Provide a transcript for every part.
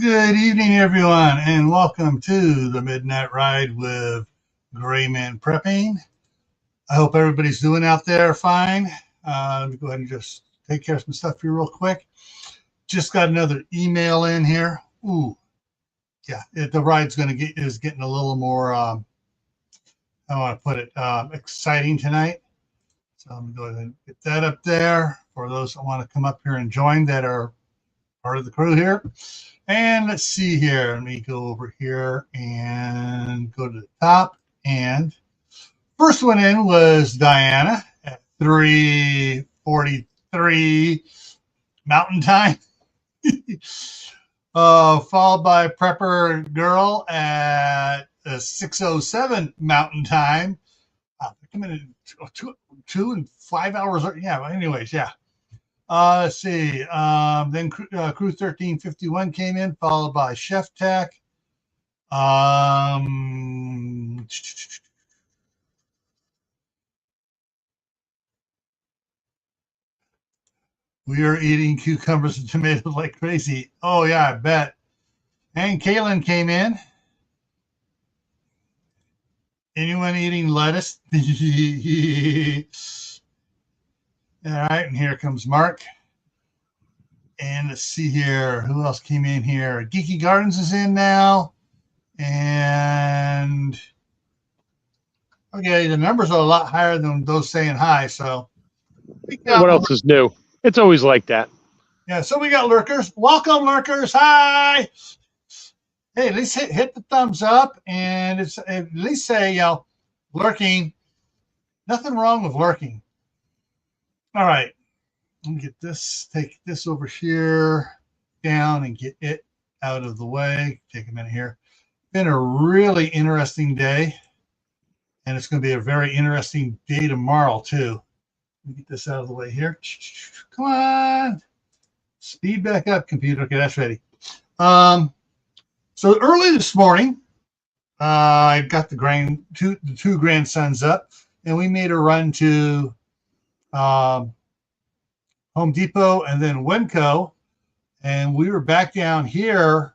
Good evening, everyone, and welcome to the Midnight Ride with Grayman Prepping. I hope everybody's doing out there fine. Let me go ahead and just take care of some stuff here real quick. Just got another email in here. Ooh, yeah, the ride's is getting a little more. I want to put it exciting tonight. So I'm going to go ahead and get that up there for those that want to come up here and join that are part of the crew here. And let's see here. Let me go over here and go to the top. And first one in was Diana at 3:43 Mountain Time. Followed by Prepper Girl at 6:07 Mountain Time. Come in 2 and 5 hours. Yeah. Anyways, yeah. Let's see. Then Crew 1351 came in, followed by Chef Tech. We are eating cucumbers and tomatoes like crazy. Oh, yeah, I bet. And Kaylin came in. Anyone eating lettuce? All right, and here comes Mark. And let's see here. Who else came in here? Geeky Gardens is in now. And okay, the numbers are a lot higher than those saying hi. So what else is new? It's always like that. Yeah, so we got lurkers. Welcome, lurkers. Hi. Hey, at least hit the thumbs up and it's at least say, lurking. Nothing wrong with lurking. All right. Let me get this, take this over here down and get it out of the way. Take a minute here. Been a really interesting day. And it's going to be a very interesting day tomorrow, too. Let me get this out of the way here. Come on. Speed back up, computer. Okay, that's ready. So early this morning, I got the two grandsons up, and we made a run to Home Depot and then Winco, and we were back down here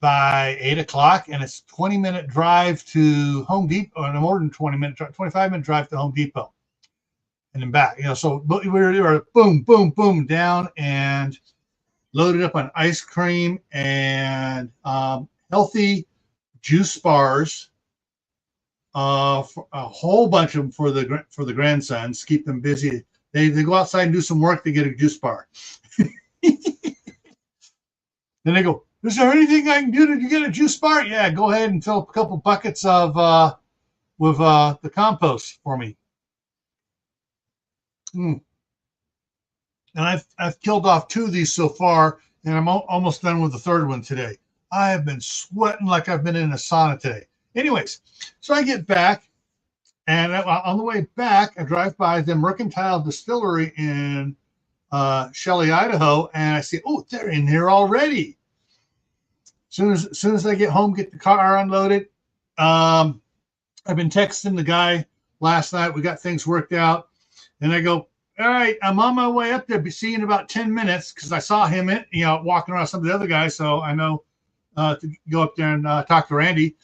by 8 o'clock, and it's 20-minute drive to Home Depot, or no more than 25-minute drive to Home Depot, and then back. So we were boom, boom, boom down and loaded up on ice cream and healthy juice bars, a whole bunch of them for the grandsons, keep them busy. They go outside and do some work, they get a juice bar. Then they go, is there anything I can do to get a juice bar? Yeah, go ahead and fill a couple buckets of with the compost for me. And I've killed off 2 of these so far, and I'm almost done with the 3rd one today. I have been sweating like I've been in a sauna today. Anyways, so I get back, and on the way back, I drive by the Mercantile Distillery in Shelley, Idaho, and I see, oh, they're in here already. As soon as I get home, get the car unloaded. I've been texting the guy last night. We got things worked out, and I go, all right, I'm on my way up there. Be seeing in about 10 minutes because I saw him, walking around some of the other guys. So I know to go up there and talk to Randy.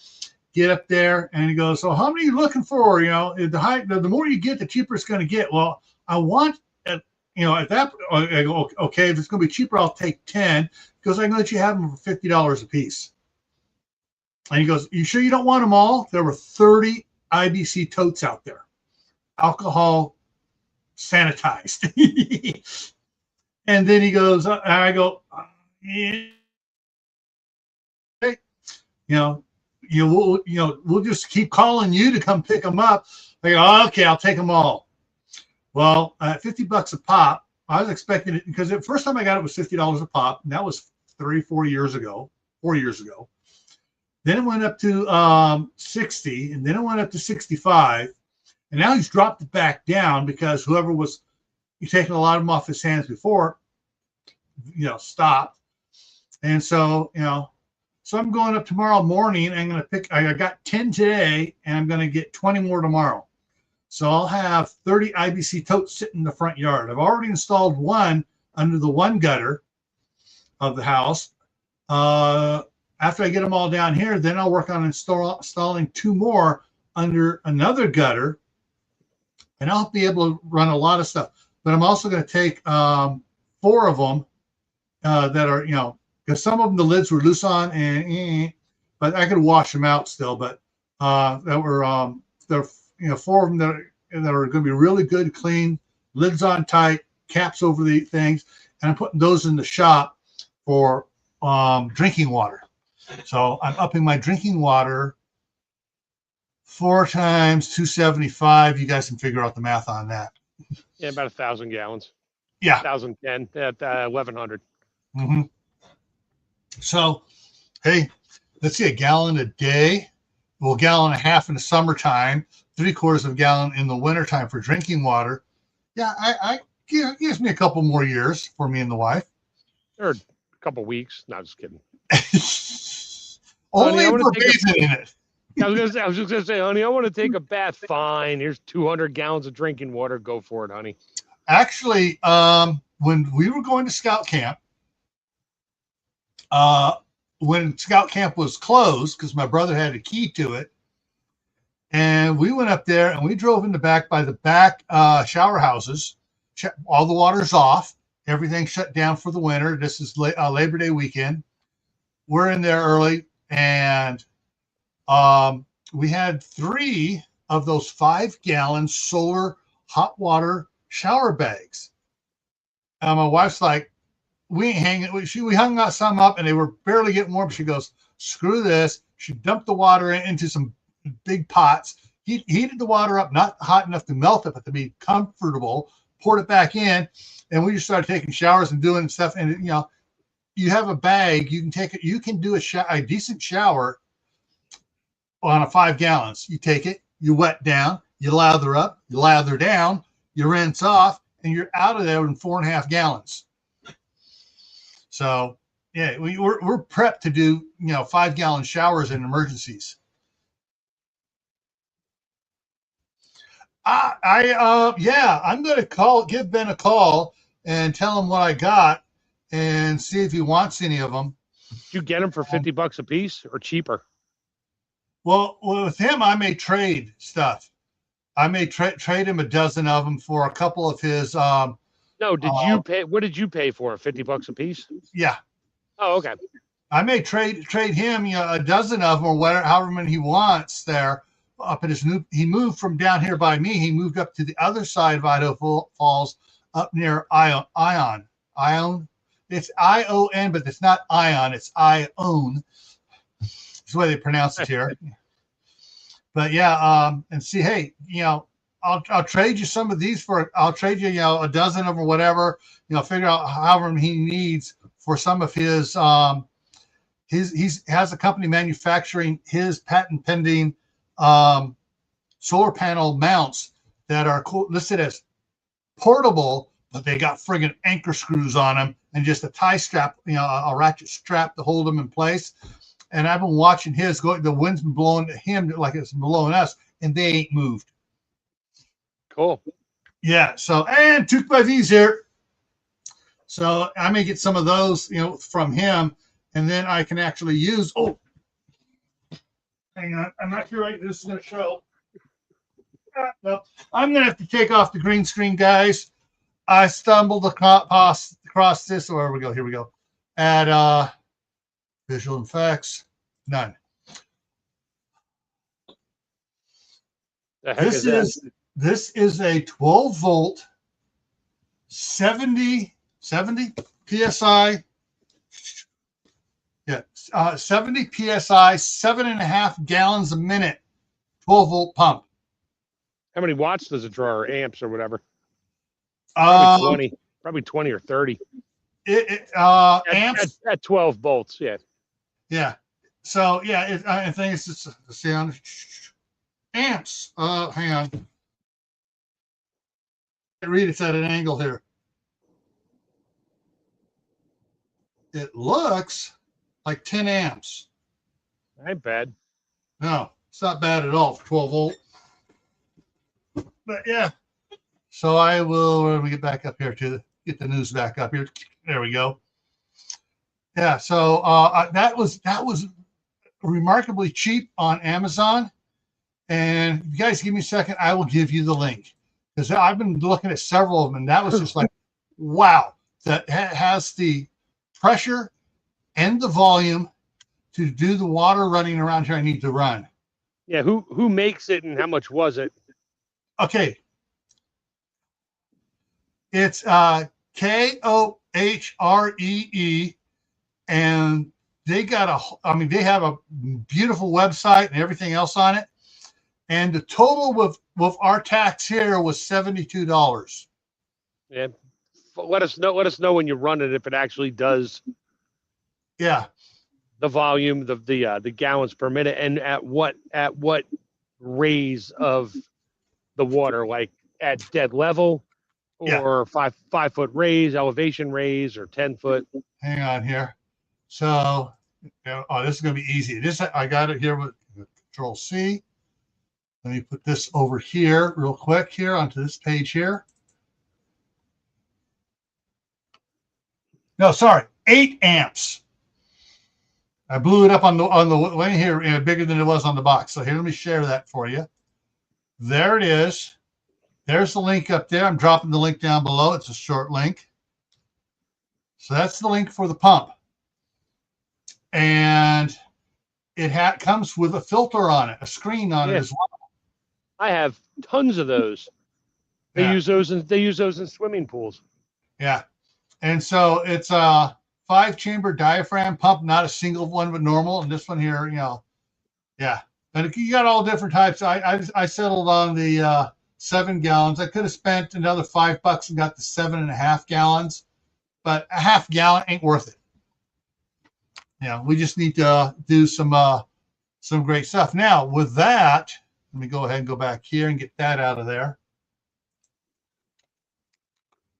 Get up there, and he goes, so how many are you looking for? The more you get, the cheaper it's going to get. Well, I want, at that, I go, okay, if it's going to be cheaper, I'll take 10 because I can let you have them for $50 a piece. And he goes, you sure you don't want them all? There were 30 IBC totes out there, alcohol sanitized. And then he goes, and I go, yeah. We'll just keep calling you to come pick them up. I go, okay, I'll take them all. Well, at $50 a pop, I was expecting it because the first time I got it was $50 a pop, and that was 4 years ago. Then it went up to 60, and then it went up to 65, and now he's dropped it back down because whoever was taking a lot of them off his hands before, stopped. And so, so I'm going up tomorrow morning. I'm going to I got 10 today, and I'm going to get 20 more tomorrow. So I'll have 30 IBC totes sitting in the front yard. I've already installed one under the one gutter of the house. After I get them all down here, then I'll work on installing 2 more under another gutter, and I'll be able to run a lot of stuff. But I'm also going to take 4 of them that are, because some of them the lids were loose on, but I could wash them out still. But that were there, 4 of them that are going to be really good, clean, lids on tight, caps over the things, and I'm putting those in the shop for drinking water. So I'm upping my drinking water 4 times 275. You guys can figure out the math on that. Yeah, about 1,000 gallons. Yeah. 1,010 at 1,100. Mm-hmm. So, hey, let's see, a gallon a day. Well, a gallon and a half in the summertime, 3/4 of a gallon in the wintertime for drinking water. Yeah, I gives me a couple more years for me and the wife. Or a couple weeks. No, just kidding. Only if we're bathing in it. I was just gonna say, honey, I want to take a bath. Fine. Here's 200 gallons of drinking water. Go for it, honey. Actually, when we were going to scout camp, when scout camp was closed, because my brother had a key to it, and we went up there and we drove in the back by the back shower houses. All the water's off. Everything shut down for the winter. This is Labor Day weekend. We're in there early, and we had 3 of those 5-gallon solar hot water shower bags. And my wife's like, we ain't hanging. We hung out some up, and they were barely getting warm. She goes, screw this. She dumped the water into some big pots. Heated the water up, not hot enough to melt it, but to be comfortable. Poured it back in, and we just started taking showers and doing stuff. And you have a bag, you can take it. You can do a decent shower on a 5 gallons. You take it, you wet down, you lather up, you lather down, you rinse off, and you're out of there in 4.5 gallons. So yeah, we're prepped to do 5-gallon showers in emergencies. I'm going to give Ben a call and tell him what I got and see if he wants any of them. Did you get them for $50 a piece or cheaper? Well, with him, I may trade stuff. I may trade him a dozen of them for a couple of his. No, did you pay? What did you pay for? $50 a piece? Yeah. Oh, okay. I may trade him, a dozen of them or whatever, however many he wants there. Up at he moved from down here by me. He moved up to the other side of Idaho Falls, up near Ion. It's ION, but it's not Ion. It's Ione. That's the way they pronounce it here. But yeah, and see, hey, I'll trade you some of these I'll trade you, a dozen of them or whatever. Figure out however he needs for some of his. He has a company manufacturing his patent pending solar panel mounts that are listed as portable, but they got friggin' anchor screws on them and just a tie strap, a ratchet strap to hold them in place. And I've been watching his go. The wind's been blowing him like it's blowing us, and they ain't moved. Cool. Yeah. So, and took by these here. So I may get some of those, from him, and then I can actually use. Oh, hang on. I'm not sure this is going to show. No, I'm going to have to take off the green screen, guys. I stumbled across this. Where we go? Here we go. Add visual effects. None. This is a 12-volt, 70 psi. Yeah, 70 psi, 7.5 gallons a minute, 12-volt pump. How many watts does it draw, or amps, or whatever? Probably 20 or 30. Amps at 12 volts. Yeah. Yeah. So yeah, I think it's just the sound. Amps. Hang on. Read it's at an angle here. It looks like 10 amps. Ain't bad. No, it's not bad at all for 12 volt. But yeah. So I will. Let me get back up here to get the news back up here. There we go. Yeah. So that was remarkably cheap on Amazon. And if you guys give me a second, I will give you the link, because I've been looking at several of them, and that was just like, wow, that has the pressure and the volume to do the water running around here I need to run. Yeah, who makes it and how much was it? Okay. It's KOHREE, and they have a beautiful website and everything else on it. And the total with our tax here was $72. Yeah. Let us know when you run it if it actually does. Yeah. The volume, the gallons per minute, and at what raise of the water, like at dead level, or 5 foot raise, elevation raise, or 10 foot. Hang on here. So, this is going to be easy. I got it here with Control C. Let me put this over here real quick here onto this page here. No, sorry, 8 amps. I blew it up on the way here, bigger than it was on the box. So here, let me share that for you. There it is. There's the link up there. I'm dropping the link down below. It's a short link. So that's the link for the pump. And it comes with a filter on it, a screen on it as well. I have tons of those. They use those in swimming pools. Yeah. And so it's a 5-chamber diaphragm pump, not a single one, but normal. And this one here, yeah. And you got all different types. I settled on the 7 gallons. I could have spent another $5 and got the 7.5 gallons, but a half gallon ain't worth it. We just need to do some great stuff. Now with that, let me go ahead and go back here and get that out of there.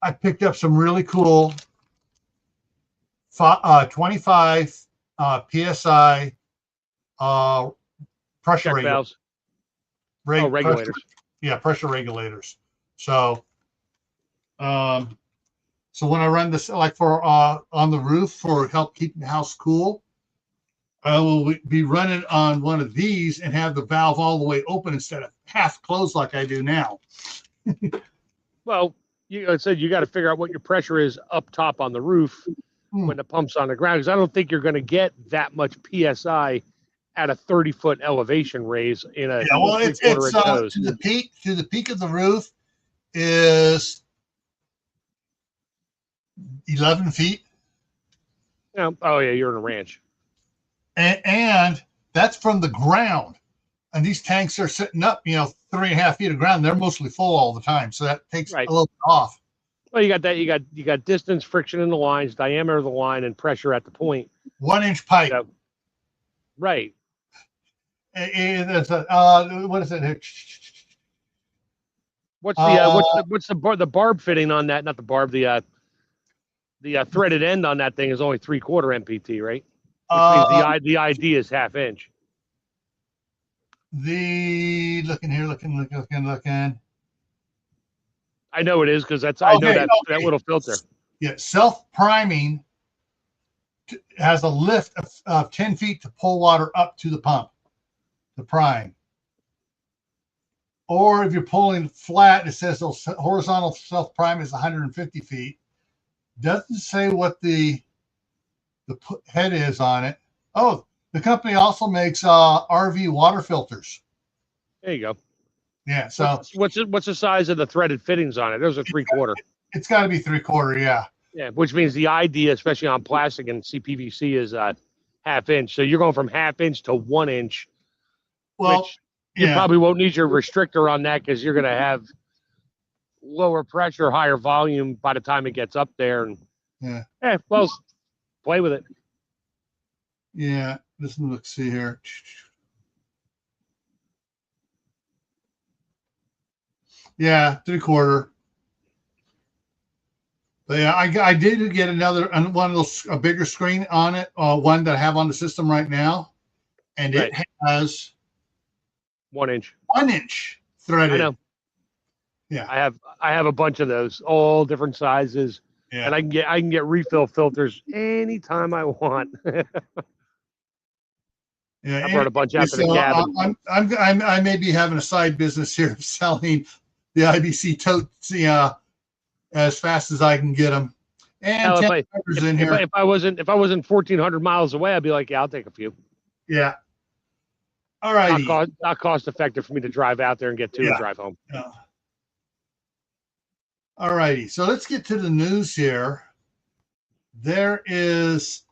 I picked up some really cool 25 PSI pressure valves. Regulators. Pressure regulators. So, so when I run this, like for on the roof for help keeping the house cool, I will be running on one of these and have the valve all the way open instead of half closed like I do now. Well, I said you got to figure out what your pressure is up top on the roof when the pump's on the ground, because I don't think you're going to get that much PSI at a 30-foot elevation raise in a it's to the peak of the roof is 11 feet. Oh yeah, you're in a ranch. And that's from the ground. And these tanks are sitting up, 3.5 feet of ground. They're mostly full all the time. So that takes a little bit off. Well, you got that. You got distance, friction in the lines, diameter of the line, and pressure at the point. 1-inch pipe. Right. It's what is it? What's the barb fitting on that? Not the barb. The threaded end on that thing is only 3/4 MPT, right? Which means the ID is 1/2 inch. Looking. I know it is because I know that little filter. Yeah, self-priming has a lift of 10 feet to pull water up to the pump, the prime. Or if you're pulling flat, it says the horizontal self-prime is 150 feet. Doesn't say what the head is on it. Oh, the company also makes RV water filters. There you go. Yeah. So what's the size of the threaded fittings on it? Those are 3/4. It's got to be 3/4. Yeah. Yeah, which means the idea, especially on plastic and CPVC, is 1/2 inch. So you're going from 1/2 inch to 1 inch. Well, which you probably won't need your restrictor on that because you're going to have lower pressure, higher volume by the time it gets up there. And play with it. Yeah. Let's see here. Yeah, 3/4. But yeah, I did get another one of those, a bigger screen on it, one that I have on the system right now, and it has 1 inch. 1 inch threaded. I know. Yeah, I have a bunch of those, all different sizes. Yeah. And I can get refill filters anytime I want. Yeah, I brought a bunch out to the cabin. I may be having a side business here of selling the IBC totes as fast as I can get them. And Hell, 10 in here. if I wasn't 1,400 miles away, I'd be like, yeah, I'll take a few. Yeah. All righty. Not cost effective for me to drive out there and get two and drive home. All righty. So let's get to the news here. There is,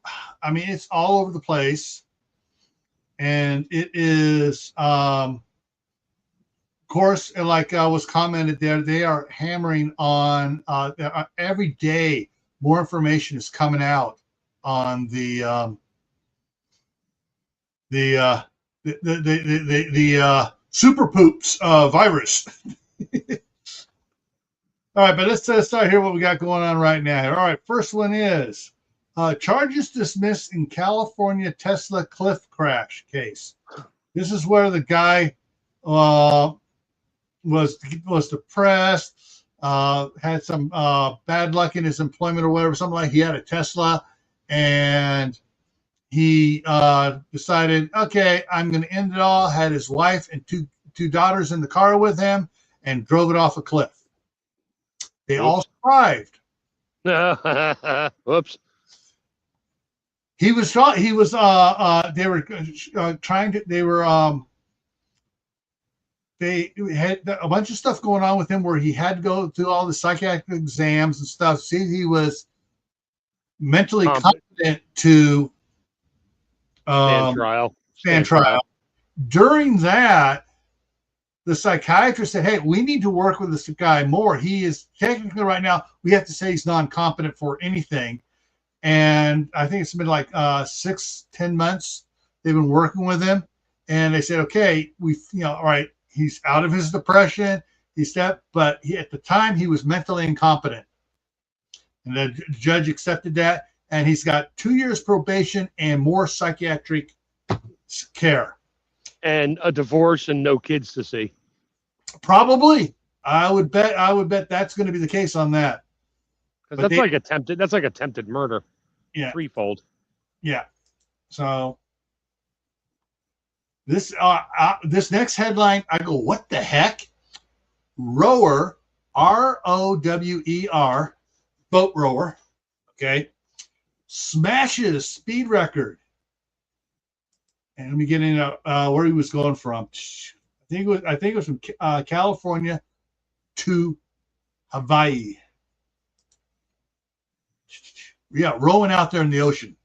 I mean, it's all over the place. And it is, of course, like I was commented there, they are hammering on every day. More information is coming out on the super poops virus. All right, but let's start here. What we got going on right now. All right, first one is charges dismissed in California Tesla cliff crash case. This is where the guy was depressed, had some bad luck in his employment or whatever, something like he had a Tesla, and he decided, okay, I'm going to end it all. Had his wife and two daughters in the car with him and drove it off a cliff. They all survived. Whoops. They were trying to, they had a bunch of stuff going on with him where he had to go through all the psychiatric exams and stuff. See, he was mentally competent to stand trial. During that, the psychiatrist said, hey, we need to work with this guy more. He is technically right now, we have to say he's non-competent for anything. And I think it's been like 6-10 months they've been working with him. And they said, okay, all right, he's out of his depression. But at the time he was mentally incompetent. And the judge accepted that. And he's got 2 years probation and more psychiatric care. And a divorce and no kids to see. Probably. I would bet that's going to be the case on that. That's like attempted murder. Yeah. Threefold. Yeah. So this next headline, I go, what the heck? Rower, ROWER, boat rower, okay, smashes speed record. And let me get into where he was going from. I think it was from California to Hawaii. Yeah, rowing out there in the ocean.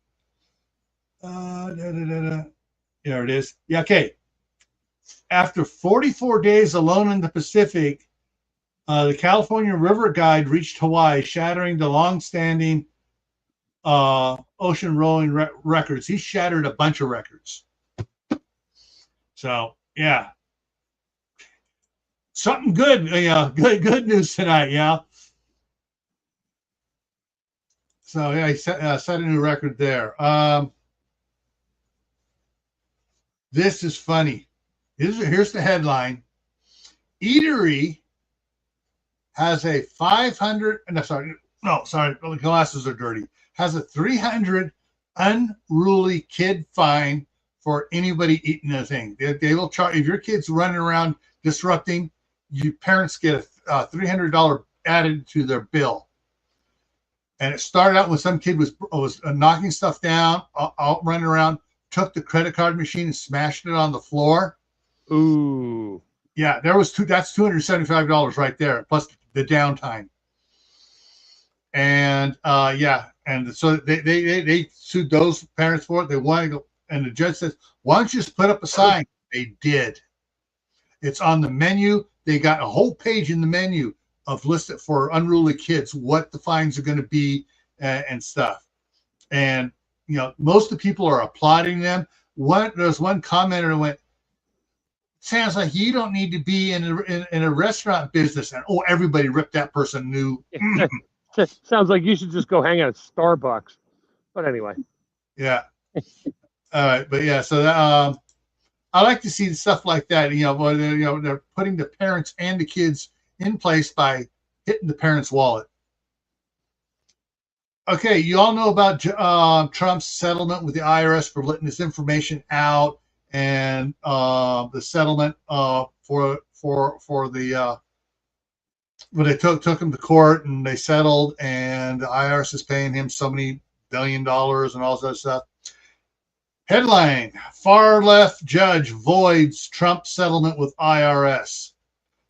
There it is. Yeah, okay. After 44 days alone in the Pacific, the California River Guide reached Hawaii, shattering the long-standing ocean rowing records. He shattered a bunch of records. So, yeah. Something good. Good news tonight, yeah. So, yeah, he set a new record there. This is funny. Here's the headline. Eatery has a 500, sorry, the glasses are dirty. Has a 300 unruly kid fine for anybody eating a thing. They will charge, if your kid's running around disrupting, you parents get a $300 added to their bill. And it started out when some kid was knocking stuff down, out running around, took the credit card machine and smashed it on the floor. Ooh. Yeah, that's $275 right there, plus the downtime. And and so they sued those parents for it. They wanted to go, and the judge says, why don't you just put up a sign? They did. It's on the menu. They got a whole page in the menu of listed for unruly kids, what the fines are going to be and stuff. And, most of the people are applauding them. There's one commenter that went, sounds like you don't need to be in a restaurant business. And, everybody ripped that person new. Sounds like you should just go hang out at Starbucks. But anyway. Yeah. All right. But yeah, so I like to see stuff like that. Where they're putting the parents and the kids in place by hitting the parents' wallet. Okay, you all know about Trump's settlement with the IRS for letting this information out, and the settlement for the when they took him to court and they settled, and the IRS is paying him so many $1 billion and all that stuff. Headline: Far left judge voids Trump settlement with IRS.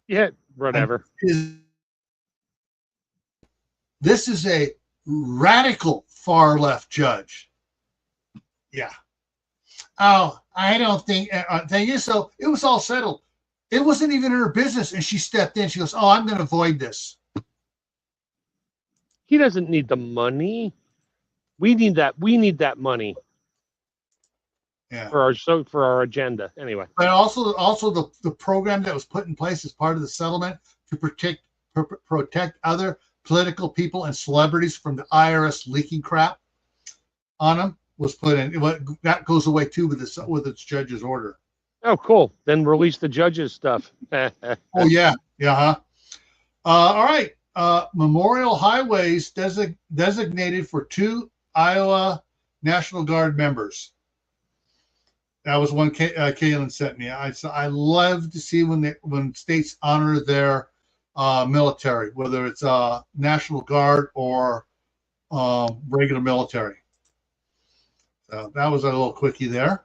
Yeah, whatever. This is a radical far left judge. Yeah. Oh, I don't think. Thing is, so it was all settled. It wasn't even her business, and she stepped in. She goes, "Oh, I'm going to void this." He doesn't need the money. We need that. We need that money. Yeah. For our agenda anyway. But also the program that was put in place as part of the settlement to protect other political people and celebrities from the IRS leaking crap on them was put in. That goes away too with its judge's order. Oh, cool. Then release the judge's stuff. Oh yeah, yeah. Huh? All right. Memorial highways designated for 2 Iowa National Guard members. That was one Kaylin sent me. I love to see when states honor their military, whether it's National Guard or regular military. So that was a little quickie there.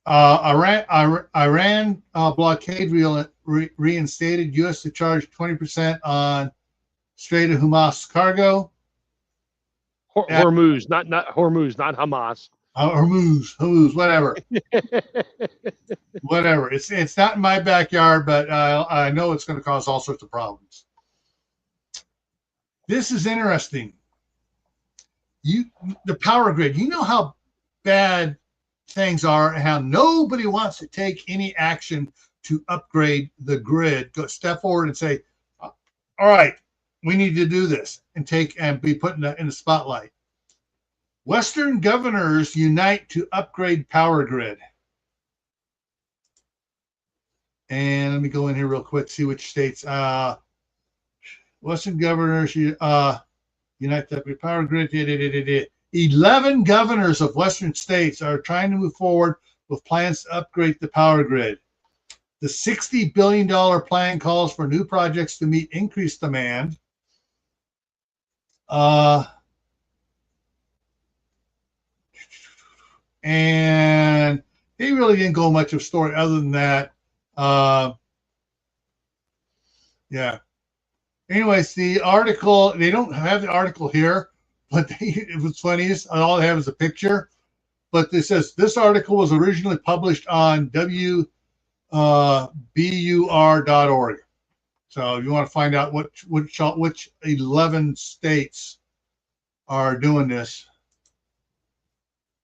Iran blockade reinstated. U.S. to charge 20% on Strait of Hormuz cargo. Hormuz, not Hormuz, not Hamas. Hormuz, whatever. Whatever. It's not in my backyard, but I know it's going to cause all sorts of problems. This is interesting. The power grid. You know how bad things are and how nobody wants to take any action to upgrade the grid. Go step forward and say, all right, we need to do this and be put in the spotlight. Western governors unite to upgrade power grid. And let me go in here real quick, see which states. Western governors unite to upgrade power grid. 11 governors of Western states are trying to move forward with plans to upgrade the power grid. The $60 billion plan calls for new projects to meet increased demand. And he really didn't go much of a story other than that. Yeah. Anyways, the article, they don't have the article here, but what's funny is all they have is a picture. But it says this article was originally published on WBUR.org. So if you want to find out which 11 states are doing this.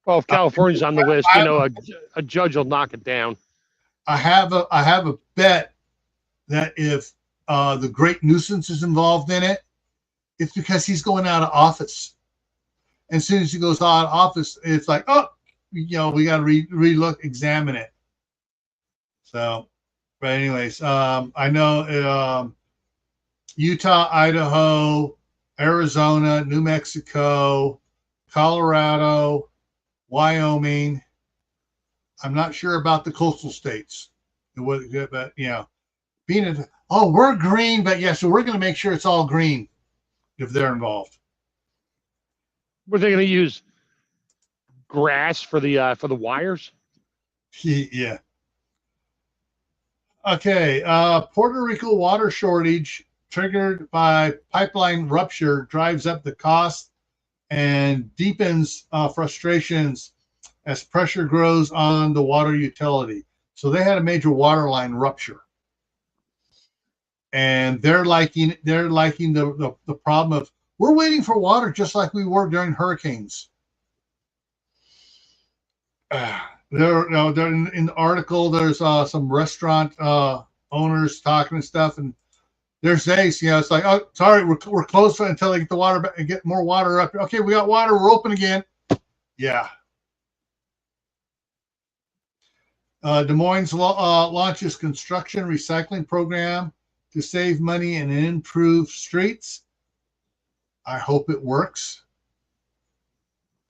Well, if California's on the list, a judge will knock it down. I have a bet that if the great nuisance is involved in it, it's because he's going out of office. And as soon as he goes out of office, it's like, oh, we got to relook, examine it. So, but anyways, I know Utah, Idaho, Arizona, New Mexico, Colorado, Wyoming. I'm not sure about the coastal states. But we're green, but yeah, so we're going to make sure it's all green if they're involved. Were they going to use grass for the wires? Yeah. Okay. Puerto Rico water shortage triggered by pipeline rupture drives up the cost and deepens frustrations as pressure grows on the water utility. So they had a major water line rupture, and they're liking the problem of we're waiting for water just like we were during hurricanes. They're in the article. There's some restaurant owners talking and stuff, and they're saying, it's like, oh, sorry, we're closed until they get the water back and get more water up. Okay, we got water. We're open again. Yeah. Des Moines launches construction recycling program to save money and improve streets. I hope it works.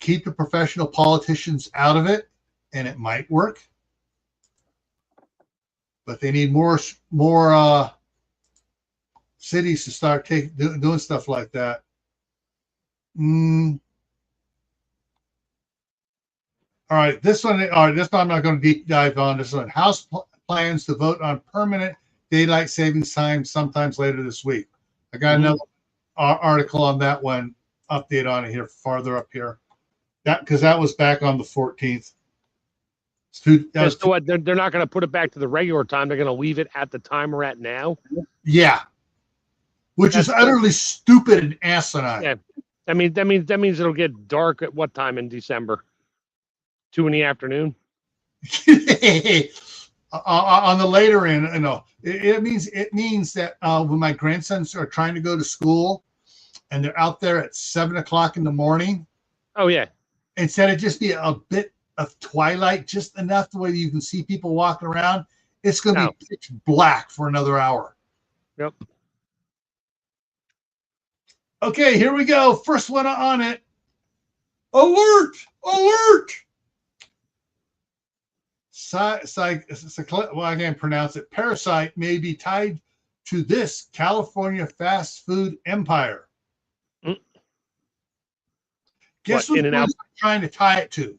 Keep the professional politicians out of it, and it might work. But they need more cities to start doing stuff like that. All right, this one. All right, this one I'm not going to deep dive on. This one. House plans to vote on permanent daylight savings time sometimes later this week. I got another article on that one. Update on it here, farther up here. Because that was back on the 14th. What, they're not going to put it back to the regular time. They're going to leave it at the time we're at now. Yeah, which is utterly stupid and asinine. Yeah, that means it'll get dark at what time in December? 2 in the afternoon. On the later end, it means that when my grandsons are trying to go to school and they're out there at 7 o'clock in the morning. Oh yeah. Instead of just be a bit of twilight, just enough the way you can see people walking around, it's going to be pitch black for another hour. Yep. Okay, here we go. First one on it. Alert! Alert! Well, I can't pronounce it. Parasite may be tied to this California fast food empire. Guess what they're trying to tie it to?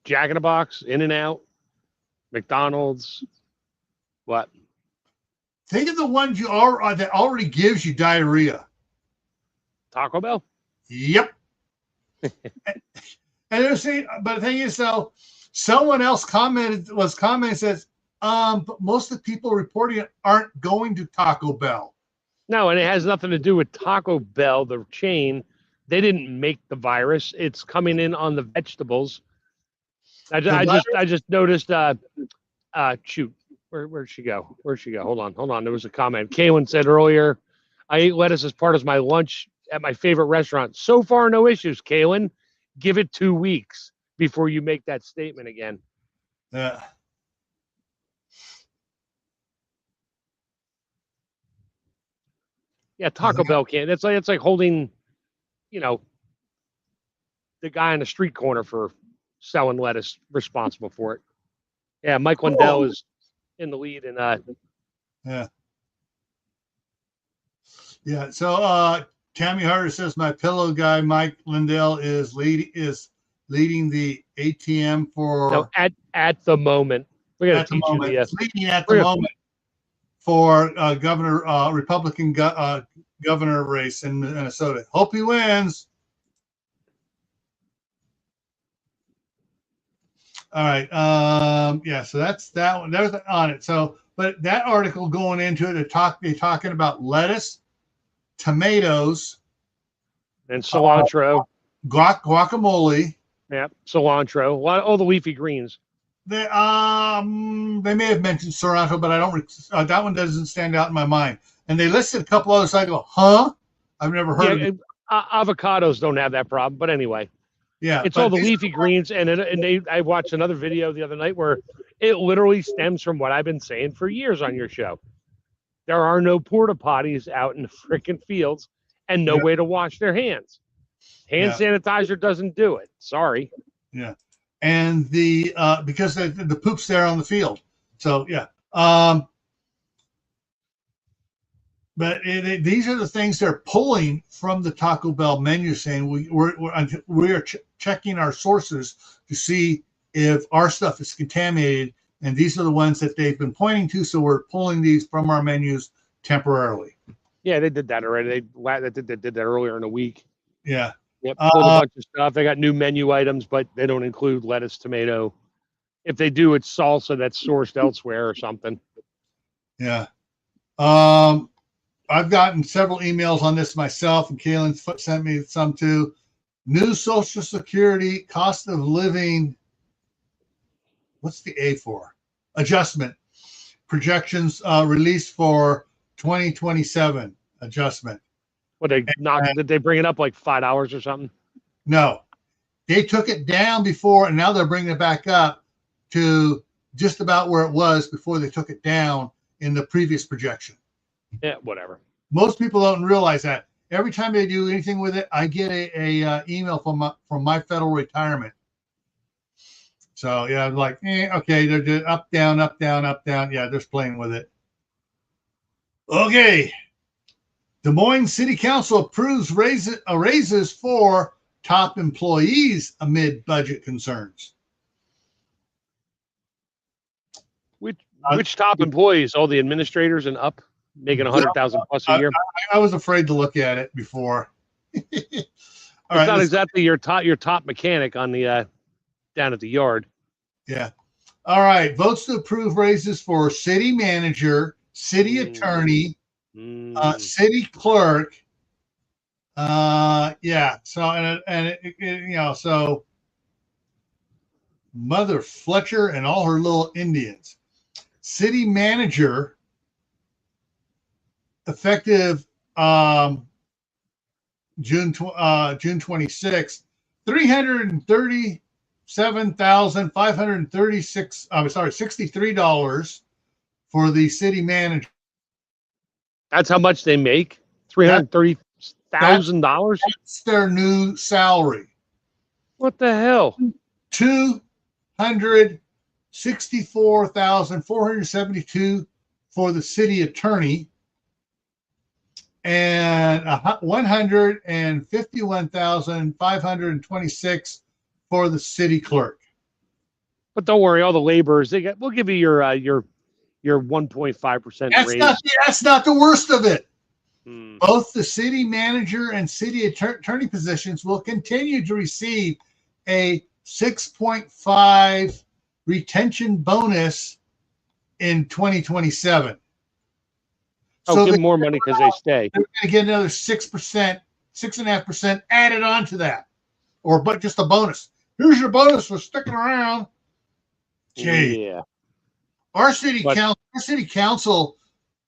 Jack in the Box, In-N-Out, McDonald's. What? Think of the ones that already gives you diarrhea. Taco Bell? Yep. And they're saying, but the thing is, though, someone else commented says, but most of the people reporting it aren't going to Taco Bell. No, and it has nothing to do with Taco Bell, the chain. They didn't make the virus. It's coming in on the vegetables. I just noticed. Shoot, where'd she go? Hold on. There was a comment. Kaylin said earlier, I ate lettuce as part of my lunch at my favorite restaurant. So far, no issues. Kaylin, give it 2 weeks before you make that statement again. Yeah. Yeah, Taco Bell can't. It's like holding, the guy on the street corner for selling lettuce responsible for it. Yeah, Mike Lindell is in the lead, and yeah. So Tammy Harder says my pillow guy Mike Lindell is leading the ATM for. No, at the moment. We're gonna teach you the leading at the moment for Republican governor race in Minnesota. Hope he wins. All right. Yeah. So that's that one. There's on it. So, but that article going into it, they're talking about lettuce, tomatoes, and cilantro, guacamole. Yeah, cilantro. All the leafy greens. They may have mentioned cilantro, but I don't. That one doesn't stand out in my mind. And they listed a couple others. I go, huh? I've never heard of it. Avocados don't have that problem, but anyway. Yeah, it's all the leafy greens, and I watched another video the other night where it literally stems from what I've been saying for years on your show. There are no porta potties out in the freaking fields, and no way to wash their hands. Hand sanitizer doesn't do it. Sorry. Yeah, and the because the poop's there on the field, so yeah. But these are the things they're pulling from the Taco Bell menu, saying we are checking our sources to see if our stuff is contaminated, and these are the ones that they've been pointing to. So we're pulling these from our menus temporarily. Yeah, they did that already. They did that earlier in the week. Yeah. Yep. Pulled a bunch of stuff. They got new menu items, but they don't include lettuce, tomato. If they do, it's salsa that's sourced elsewhere or something. Yeah. I've gotten several emails on this myself, and Kaylin sent me some too. New Social Security cost of living. What's the A for? Adjustment. Projections released for 2027 adjustment. What did they bring it up like $5 or something? No. They took it down before, and now they're bringing it back up to just about where it was before they took it down in the previous projection. Yeah, whatever. Most people don't realize that. every time they do anything with it, I get a email from my federal retirement. So yeah, I'm like, okay, they're just up, down, up, down, up, down. Yeah, they're just playing with it. Okay. Des Moines City Council approves raises for top employees amid budget concerns. Which top employees? All the administrators and up, making 100,000 plus a year. I was afraid to look at it before. It's not exactly your top mechanic on the down at the yard. Yeah. All right. Votes to approve raises for city manager, city attorney, city clerk. Yeah. So and it, so Mother Fletcher and all her little Indians. City manager, effective June 26th, $63 for the city manager. That's how much they make? $330,000? That's their new salary. What the hell? $264,472 for the city attorney, and $151,526 for the city clerk. But don't worry, all the laborers, we'll give you your 1.5% raise. That's not the worst of it. Both the city manager and city attorney positions will continue to receive a 6.5 retention bonus in 2027. So give them more money because they stay. They're going to get another 6%, 6.5% added on to that, but just a bonus. Here's your bonus for sticking around. Gee. Yeah. Our city council,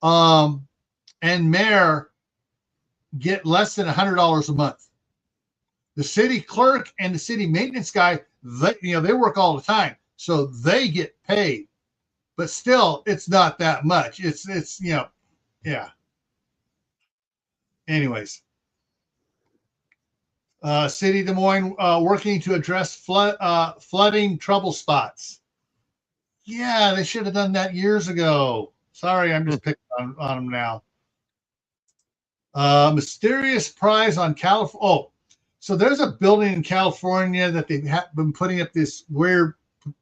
and mayor get less than $100 a month. The city clerk and the city maintenance guy, they work all the time, so they get paid. But still, it's not that much. It's yeah. Anyways, City of Des Moines working to address flooding trouble spots. Yeah, they should have done that years ago. Sorry, I'm just picking on them now. Mysterious prize on California. Oh, so there's a building in California that they've been putting up this weird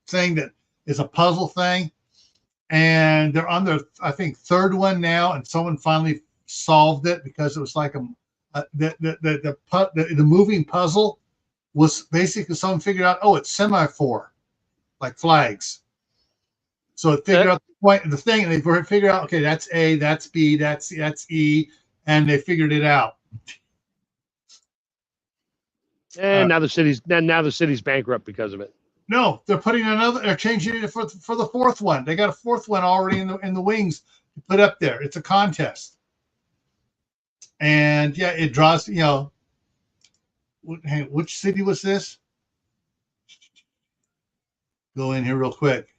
thing that is a puzzle thing. And they're on their, I think, third one now. And someone finally solved it because it was like the moving puzzle was basically someone figured out, it's semaphore, like flags. So it figured out the point of the thing, and they figured out, okay, that's A, that's B, that's E, and they figured it out. And now the city's bankrupt because of it. No, they're they're changing it for the fourth one. They got a fourth one already in the wings to put up there. It's a contest. And yeah, it draws, hey, which city was this? Go in here real quick.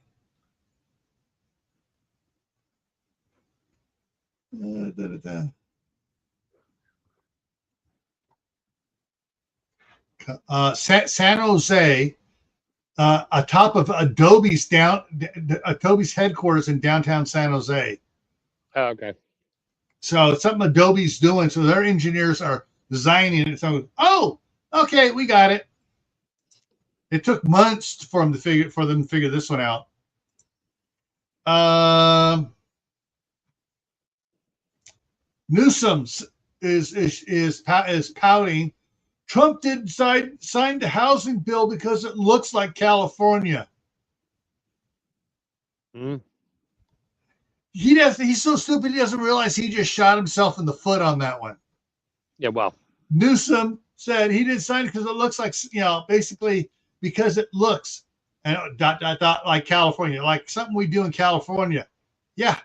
San Jose, atop of Adobe's headquarters in downtown San Jose. Oh, okay. So it's something Adobe's doing. So their engineers are designing it. So, okay, we got it. It took months for them to figure this one out. Newsom is pouting. Trump didn't sign the housing bill because it looks like California. He's so stupid he doesn't realize he just shot himself in the foot on that one. Yeah, well, Newsom said he didn't sign it because it looks like, basically because it looks and ... like California, like something we do in California. Yeah,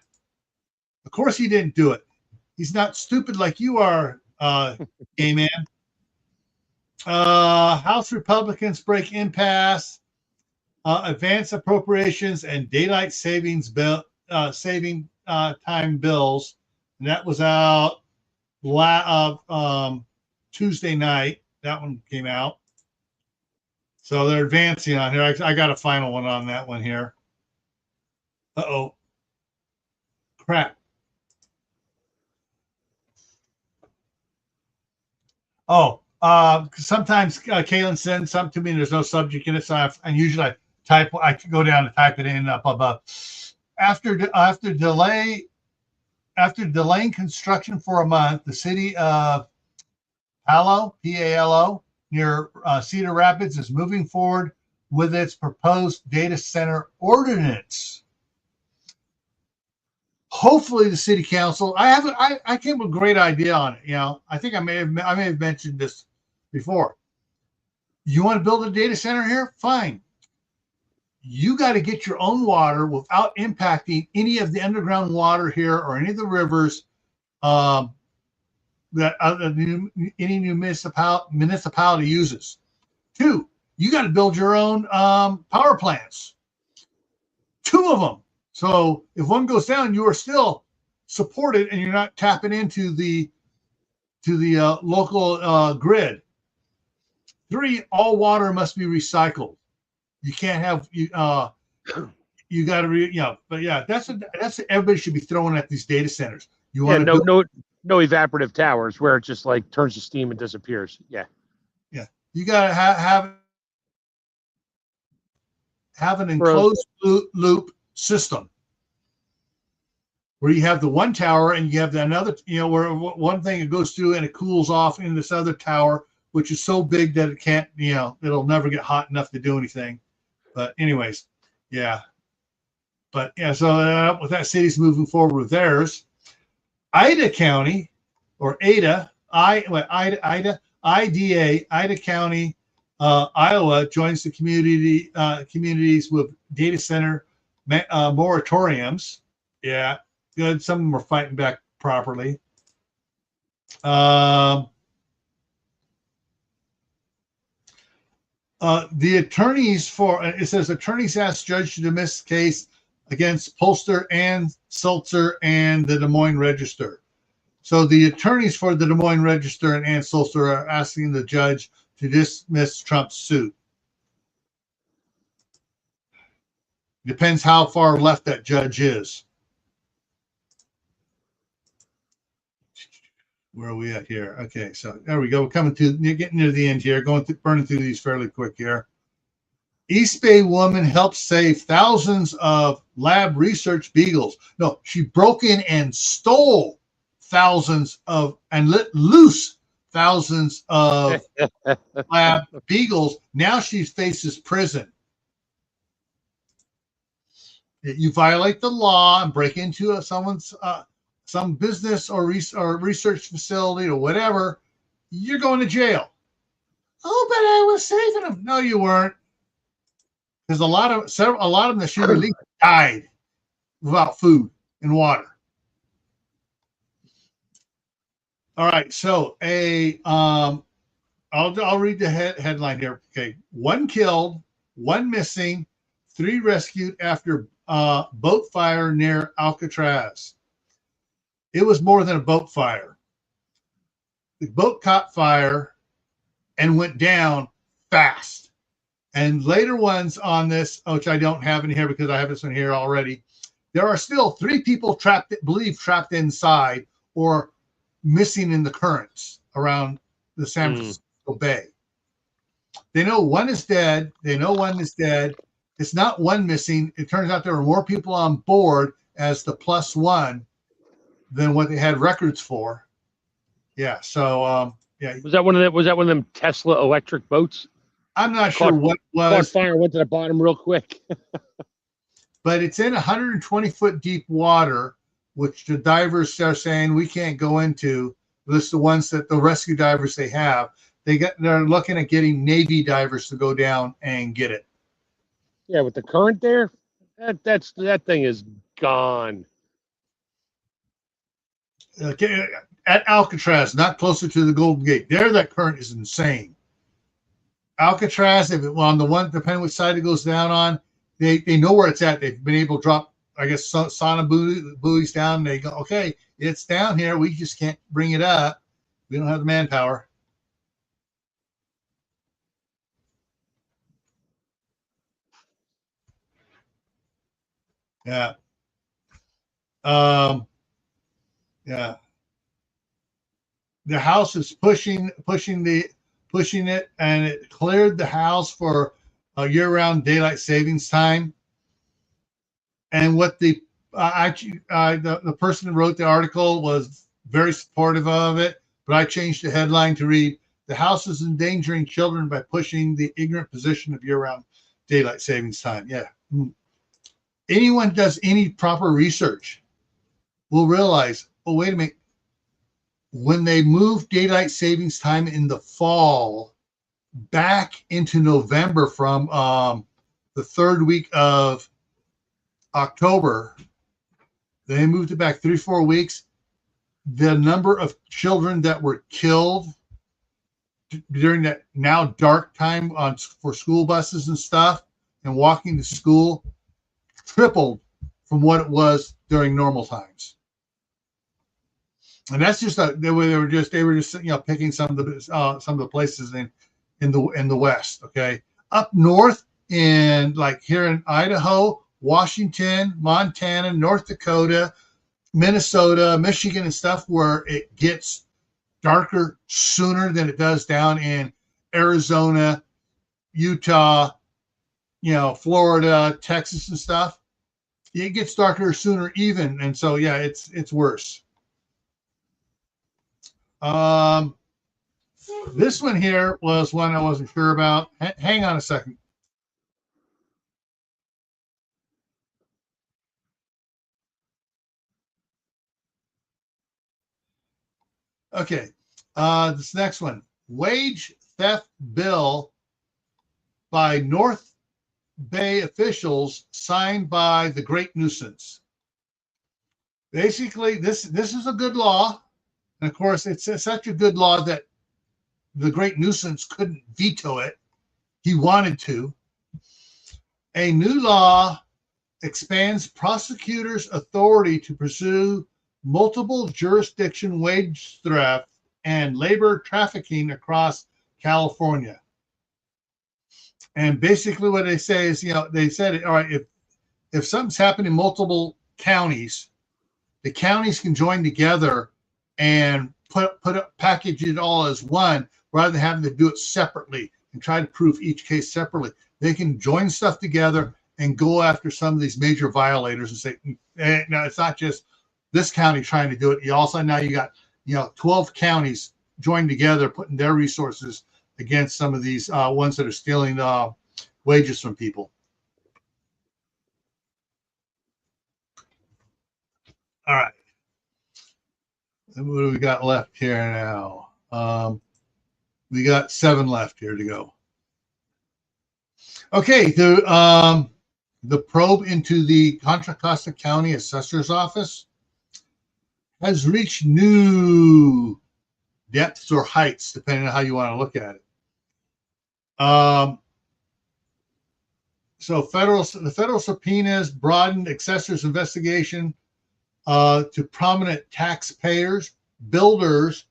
of course he didn't do it. He's not stupid like you are, gay man. House Republicans break impasse, advance appropriations and daylight saving time bills, and that was out Tuesday night. That one came out. So they're advancing on here. I got a final one on that one here. Uh-oh. Crap. Oh, sometimes Kaylin sends something to me and there's no subject in it. So usually I go down and type it in up above. After delaying construction for a month, the city of Palo, P-A-L-O, near Cedar Rapids is moving forward with its proposed data center ordinance. Hopefully the city council, I came with a great idea on it. I think I may have mentioned this before. You want to build a data center here? Fine. You got to get your own water without impacting any of the underground water here or any of the rivers that any new municipality uses. 2, you got to build your own power plants. 2 of them. So if one goes down, you are still supported and you're not tapping into the local grid. 3, all water must be recycled. You can't have you got to but yeah, that's everybody should be throwing at these data centers. You want no evaporative towers where it just like turns to steam and disappears. Yeah. You got to have an enclosed loop system where you have the one tower and you have another, where one thing it goes through and it cools off in this other tower, which is so big that it can't, it'll never get hot enough to do anything. But anyways, yeah. But yeah, so with that, city's moving forward with theirs. Ida County, or Ada County, Iowa joins the communities with data center moratoriums. Yeah, good. Some of them are fighting back properly. The attorneys it says attorneys asked judge to dismiss case against Polster and Sulzer and the Des Moines Register. So the attorneys for the Des Moines Register and Ann Sulzer are asking the judge to dismiss Trump's suit. Depends how far left that judge is. Where are we at here? Okay, so there we go. We're getting near the end here. Burning through these fairly quick here. East Bay woman helped save thousands of lab research beagles. No, she broke in and stole thousands of and let loose thousands of lab beagles. Now she faces prison. You violate the law and break into someone's some business or research facility or whatever, you're going to jail. Oh, but I was saving them. No, you weren't. Because a lot of them that she released died without food and water. All right, so I'll read the headline here. Okay, 1 killed, 1 missing, 3 rescued after boat fire near Alcatraz. It was more than a boat fire. The boat caught fire and went down fast. And later ones on this, which I don't have in here because I have this one here already, there are still 3 people trapped inside or missing in the currents around the San Francisco Bay. They know one is dead. It's not 1 missing. It turns out there were more people on board as the +1 than what they had records for. Yeah. So yeah. Was that one of them Tesla electric boats? I'm not sure what was. Caught fire, went to the bottom real quick. But it's in 120-foot deep water, which the divers are saying we can't go into. This is the ones that the rescue divers they have. They're looking at getting Navy divers to go down and get it. Yeah, with the current there, that thing is gone. Okay, at Alcatraz, not closer to the Golden Gate. There, that current is insane. Alcatraz, on the one, depending which side it goes down on, they know where it's at. They've been able to drop I guess sauna buoys down. And they go, okay, it's down here. We just can't bring it up. We don't have the manpower. Yeah. Yeah. The House is pushing it, and it cleared the House for a year-round daylight savings time. And what the person who wrote the article was very supportive of it, but I changed the headline to read, "The House is endangering children by pushing the ignorant position of year-round daylight savings time." Yeah. Anyone who does any proper research will realize, oh, wait a minute. When they moved daylight savings time in the fall back into November from the third week of October, they moved it back 3-4 weeks. The number of children that were killed during that now dark time for school buses and stuff and walking to school tripled from what it was during normal times. And that's just they were just picking some of the places in the West. Okay, up north in like here in Idaho, Washington, Montana, North Dakota, Minnesota, Michigan, and stuff, where it gets darker sooner than it does down in Arizona, Utah, Florida, Texas, and stuff. It gets darker sooner even, and so yeah, it's worse. This one here was one I wasn't sure about. Hang on a second. Okay. This next one. Wage theft bill by North Bay officials signed by the Great Nuisance. Basically, this is a good law. And of course, it's such a good law that the Great Nuisance couldn't veto it. He wanted to. A new law expands prosecutors' authority to pursue multiple jurisdiction wage theft and labor trafficking across California. And basically what they say is, they said, all right, if something's happened in multiple counties, the counties can join together and package it all as one, rather than having to do it separately and try to prove each case separately. They can join stuff together and go after some of these major violators and say, no, it's not just this county trying to do it. You also now you got 12 counties joined together, putting their resources against some of these ones that are stealing wages from people. All right. And what do we got left here now? We got 7 left here to go. Okay, the probe into the Contra Costa County Assessor's Office has reached new depths or heights, depending on how you want to look at it. So the federal subpoenas broadened assessor's investigation to prominent taxpayers, builders,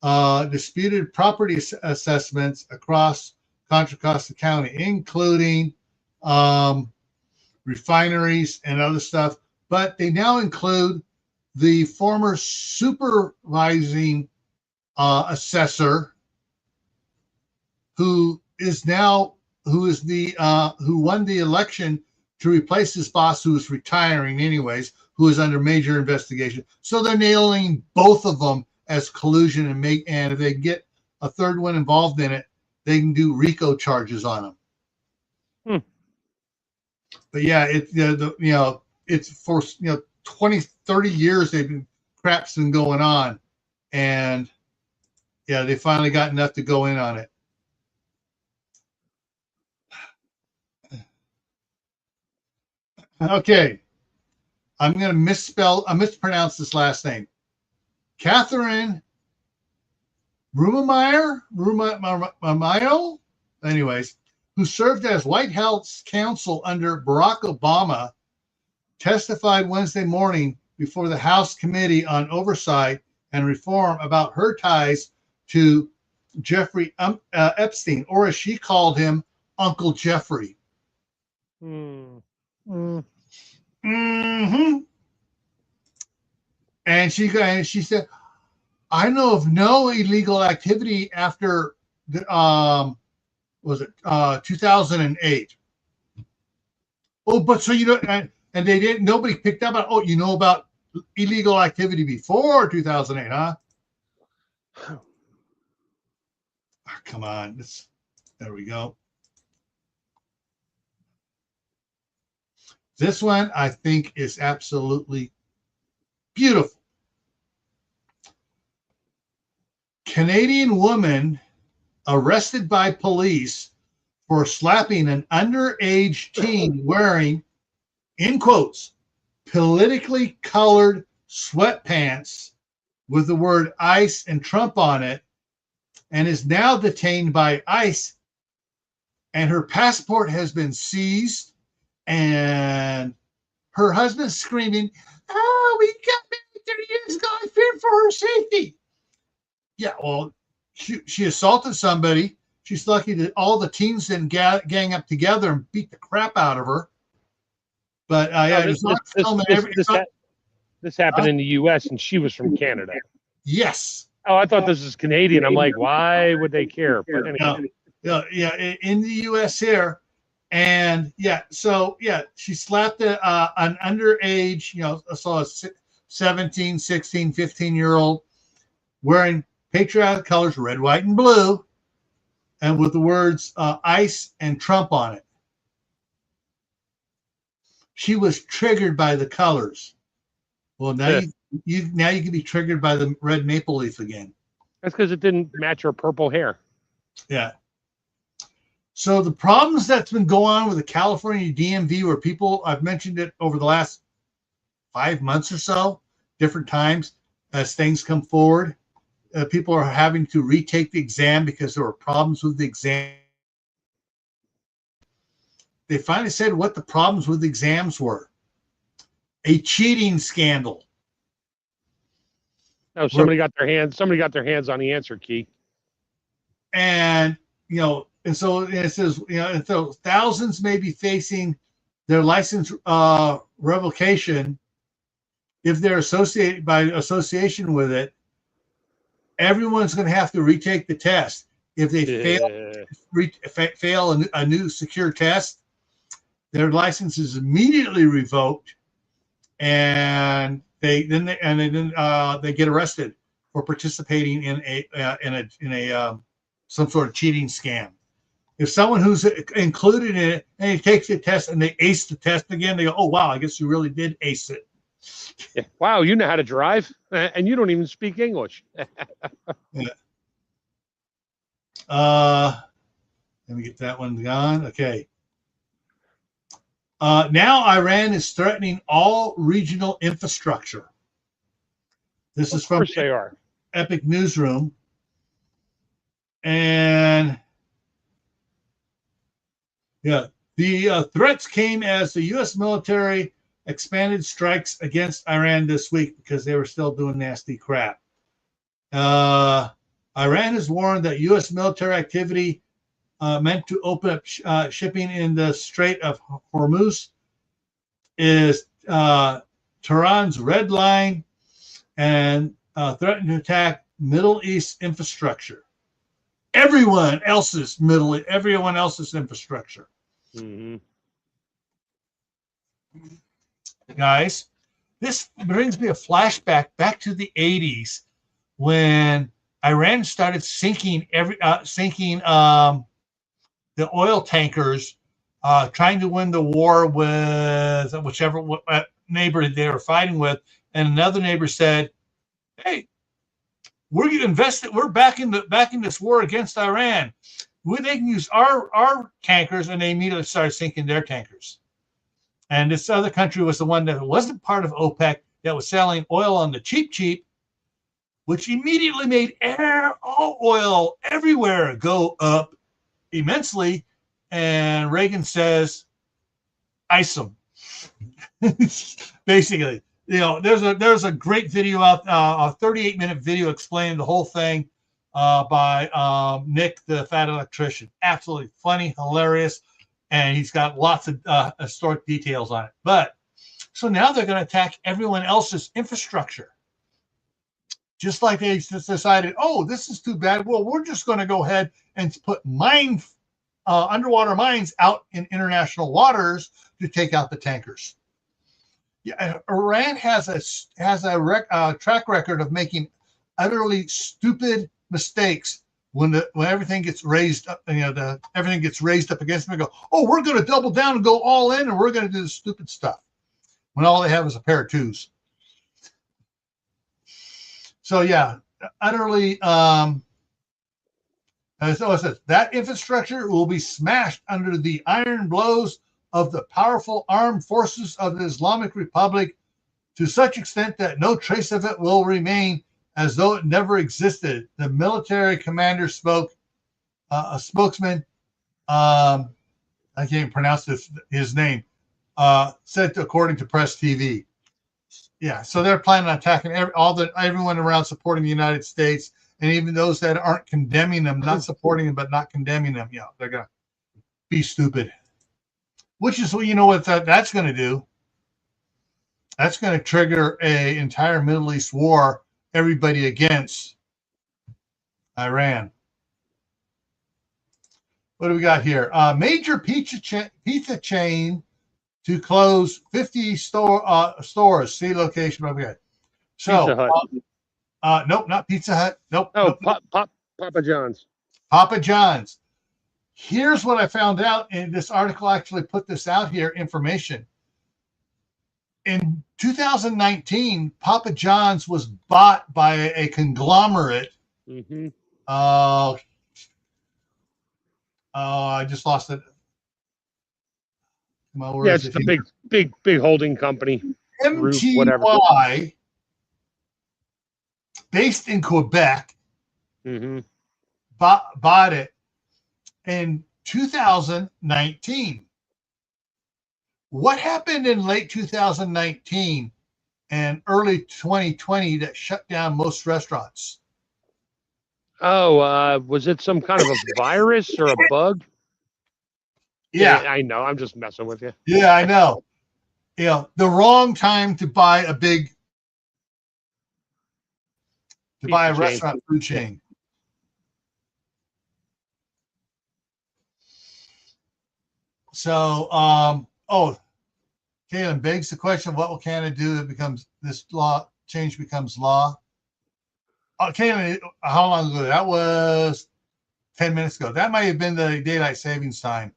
disputed property assessments across Contra Costa County, including refineries and other stuff. But they now include the former supervising assessor, who won the election to replace his boss, who is retiring anyways, who is under major investigation. So they're nailing both of them as collusion, and if they get a third one involved in it, they can do RICO charges on them. But yeah, it's for 20, 30 years crap's been going on, and yeah, they finally got enough to go in on it. Okay, I'm going to mispronounce this last name. Catherine Rumemeyer, anyways, who served as White House counsel under Barack Obama, testified Wednesday morning before the House Committee on Oversight and Reform about her ties to Jeffrey Epstein, or as she called him, Uncle Jeffrey. Mm-hmm. And she said, I know of no illegal activity after the 2008. Oh, but so you know, and they didn't. Nobody picked up on. Oh, you know about illegal activity before 2008, huh? Oh, come on, there we go. This one I think is absolutely beautiful. Canadian woman arrested by police for slapping an underage teen wearing, in quotes, politically colored sweatpants with the word ICE and Trump on it, and is now detained by ICE, and her passport has been seized, and her husband's screaming, oh, we got married 30 years ago. I feared for her safety. Yeah, well, she assaulted somebody. She's lucky that all the teens didn't gang up together and beat the crap out of her. But this happened in the U.S. and she was from Canada. Yes. Oh, I thought this was Canadian. I'm like, why would they care? But anyway. Yeah, in the U.S. here. And she slapped an underage, so a 17, 16, 15-year-old wearing patriotic colors, red, white, and blue, and with the words ICE and Trump on it. She was triggered by the colors. Well, now you can be triggered by the red maple leaf again. That's because it didn't match her purple hair. Yeah. So the problems that's been going on with the California DMV, where people, I've mentioned it over the last 5 months or so, different times as things come forward. People are having to retake the exam because there were problems with the exam. They finally said what the problems with the exams were. A cheating scandal. No, somebody got their hands on the answer key. And and so it says, and so thousands may be facing their license revocation if they're associated by association with it. Everyone's going to have to retake the test. If they fail a new secure test, their license is immediately revoked, and they get arrested for participating in a some sort of cheating scam. If someone who's included in it and he takes the test and they ace the test again, they go, "Oh wow, I guess you really did ace it." Yeah. Wow, you know how to drive, and you don't even speak English. Yeah. Let me get that one gone. Okay. Now Iran is threatening all regional infrastructure. This is from Epic Newsroom. And the threats came as the U.S. military expanded strikes against Iran this week because they were still doing nasty crap. Iran has warned that U.S. military activity meant to open up shipping in the Strait of Hormuz is Tehran's red line and threatened to attack Middle East infrastructure. Everyone else's infrastructure. Mm-hmm. Guys, this brings me a flashback back to the 80s when Iran started sinking the oil tankers, trying to win the war with whichever neighbor they were fighting with, and another neighbor said, "Hey, we're backing this war against Iran. They can use our tankers," and they immediately started sinking their tankers. And this other country was the one that wasn't part of OPEC, that was selling oil on the cheap, which immediately made all oil everywhere go up immensely. And Reagan says, "ICE them." Basically, there's a great video out, a 38-minute video explaining the whole thing by Nick, the Fat Electrician. Absolutely funny, hilarious, and he's got lots of historic details on it. But so now they're going to attack everyone else's infrastructure. Just like they just decided, oh, this is too bad. Well, we're just going to go ahead and put underwater mines out in international waters to take out the tankers. Yeah, Iran has a track record of making utterly stupid mistakes when everything gets raised up. Everything gets raised up against them and go, oh, we're going to double down and go all in, and we're going to do the stupid stuff when all they have is a pair of twos. So yeah, utterly. So it says that infrastructure will be smashed under the iron blows of the powerful armed forces of the Islamic Republic to such extent that no trace of it will remain, as though it never existed. The military commander spoke. A spokesman, I can't even pronounce his name, said according to Press TV. Yeah, so they're planning on attacking everyone around supporting the United States, and even those that aren't condemning them, not supporting them, but not condemning them. Yeah, they're gonna be stupid. Which is, what that's going to do. That's going to trigger an entire Middle East war. Everybody against Iran. What do we got here? Major pizza chain to close 50 stores. See location. Okay. So, Pizza Hut. Nope, not Pizza Hut. Nope. Oh, nope. Papa John's. Papa John's. Here's what I found out, and this article actually put this out here, information. In 2019, Papa John's was bought by a conglomerate. Mm-hmm. I just lost it. Yeah, it's the big holding company. MTY, whatever. Based in Quebec, mm-hmm. bought it in 2019. What happened in late 2019 and early 2020 that shut down most restaurants? Oh, was it some kind of a virus or a bug? Yeah, I know. I'm just messing with you. Yeah, I know. The wrong time to buy a restaurant food chain. So, Kaylin begs the question: what will Canada do if this law change becomes law? Kaylin, how long ago? That was 10 minutes ago. That might have been the daylight savings time.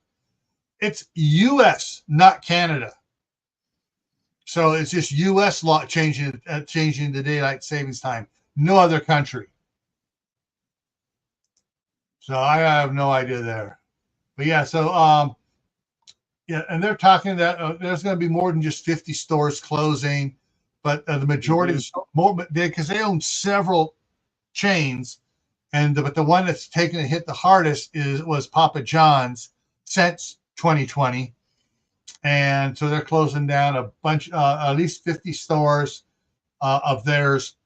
It's U.S., not Canada. So it's just U.S. law changing the daylight savings time. No other country. So I have no idea there. But yeah, so and they're talking that there's going to be more than just 50 stores closing, but the majority because they own several chains, but the one that's taken a hit the hardest was Papa John's since 2020, and so they're closing down a bunch, at least 50 stores of theirs,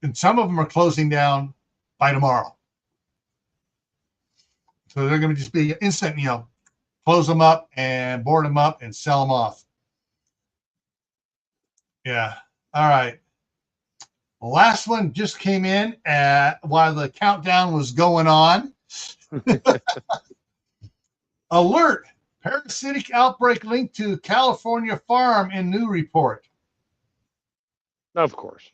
and some of them are closing down by tomorrow. So they're going to just be instant, close them up and board them up and sell them off. Yeah. All right. The last one just came in while the countdown was going on. Alert! Parasitic outbreak linked to California farm in new report. Of course.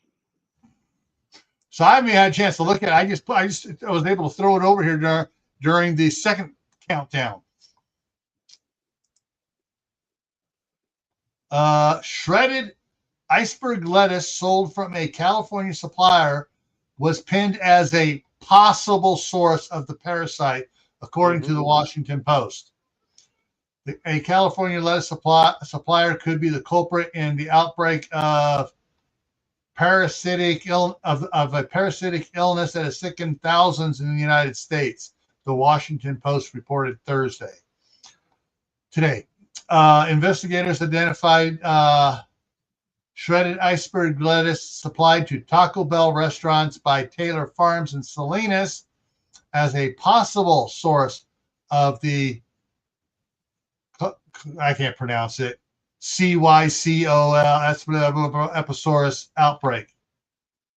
So I haven't had a chance to look at it. I was able to throw it over here during the second countdown. Shredded iceberg lettuce sold from a California supplier was pinned as a possible source of the parasite, according to the Washington Post. A California lettuce supplier could be the culprit in the outbreak of a parasitic illness that has sickened thousands in the United States, the Washington Post reported today. Investigators identified shredded iceberg lettuce supplied to Taco Bell restaurants by Taylor Farms in Salinas as a possible source of the, I can't pronounce it, CYCOL Episaurus outbreak.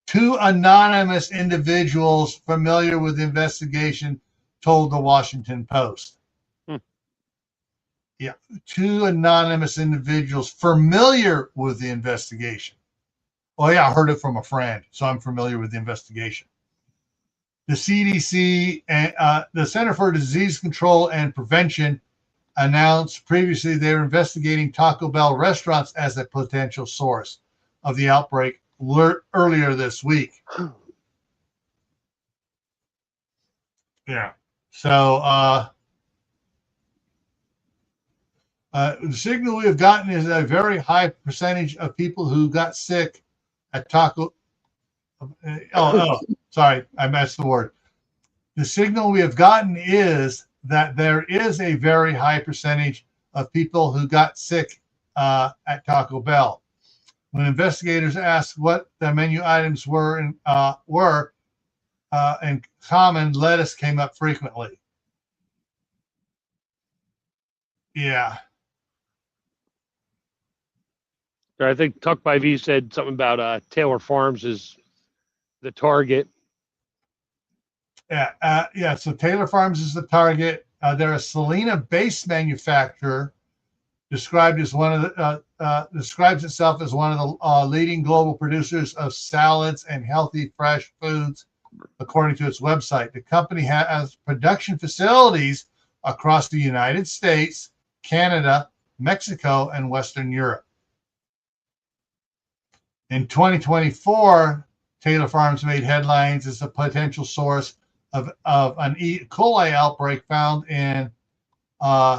2 anonymous individuals familiar with the investigation told the Washington Post. Yeah, 2 anonymous individuals familiar with the investigation. Oh yeah, I heard it from a friend, so I'm familiar with the investigation. The CDC and the Center for Disease Control and Prevention announced previously they were investigating Taco Bell restaurants as a potential source of the outbreak earlier this week. Yeah. So the signal we have gotten is a very high percentage of people who got sick at Taco. Sorry, I messed the word. The signal we have gotten is that there is a very high percentage of people who got sick at Taco Bell. When investigators asked what the menu items were in common, lettuce came up frequently. Yeah. I think Tuck by V said something about Taylor Farms is the target. Yeah. So Taylor Farms is the target. They're a Salina-based manufacturer, describes itself as one of the leading global producers of salads and healthy fresh foods, according to its website. The company has production facilities across the United States, Canada, Mexico, and Western Europe. In 2024, Taylor Farms made headlines as a potential source of an E. coli outbreak found in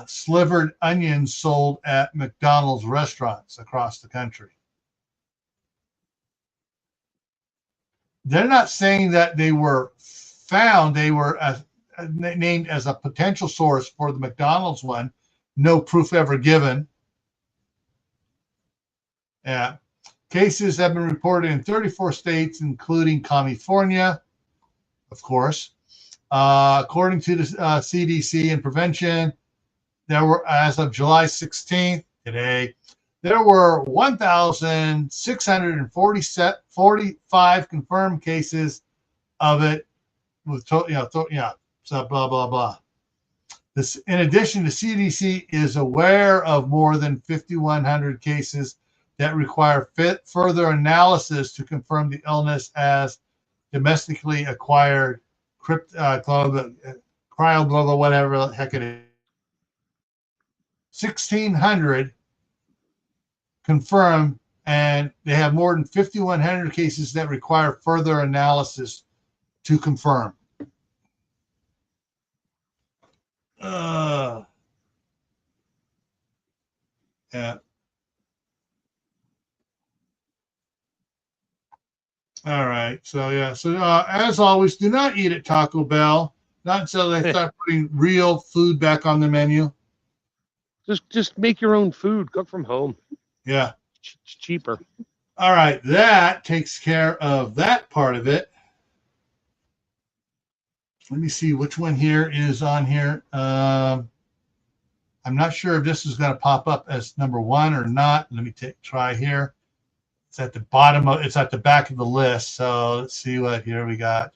slivered onions sold at McDonald's restaurants across the country. They're not saying that they were found. They were named as a potential source for the McDonald's one. No proof ever given. Yeah. Cases have been reported in 34 states, including California, of course. According to the CDC and prevention, there were, as of July 16th, today, there were 1,645 confirmed cases of it with, so blah, blah, blah. This, in addition, the CDC is aware of more than 5,100 cases that require further analysis to confirm the illness as domestically acquired cryoglobal, whatever the heck it is. 1,600 confirmed, and they have more than 5,100 cases that require further analysis to confirm. Yeah. All right. So, yeah. So, as always, do not eat at Taco Bell. Not until they start putting real food back on the menu. Just make your own food. Cook from home. Yeah. It's cheaper. All right. That takes care of that part of it. Let me see which one here is on here. I'm not sure if this is going to pop up as number 1 or not. Let me try here. It's at the bottom of, it's at the back of the list. So let's see what here we got.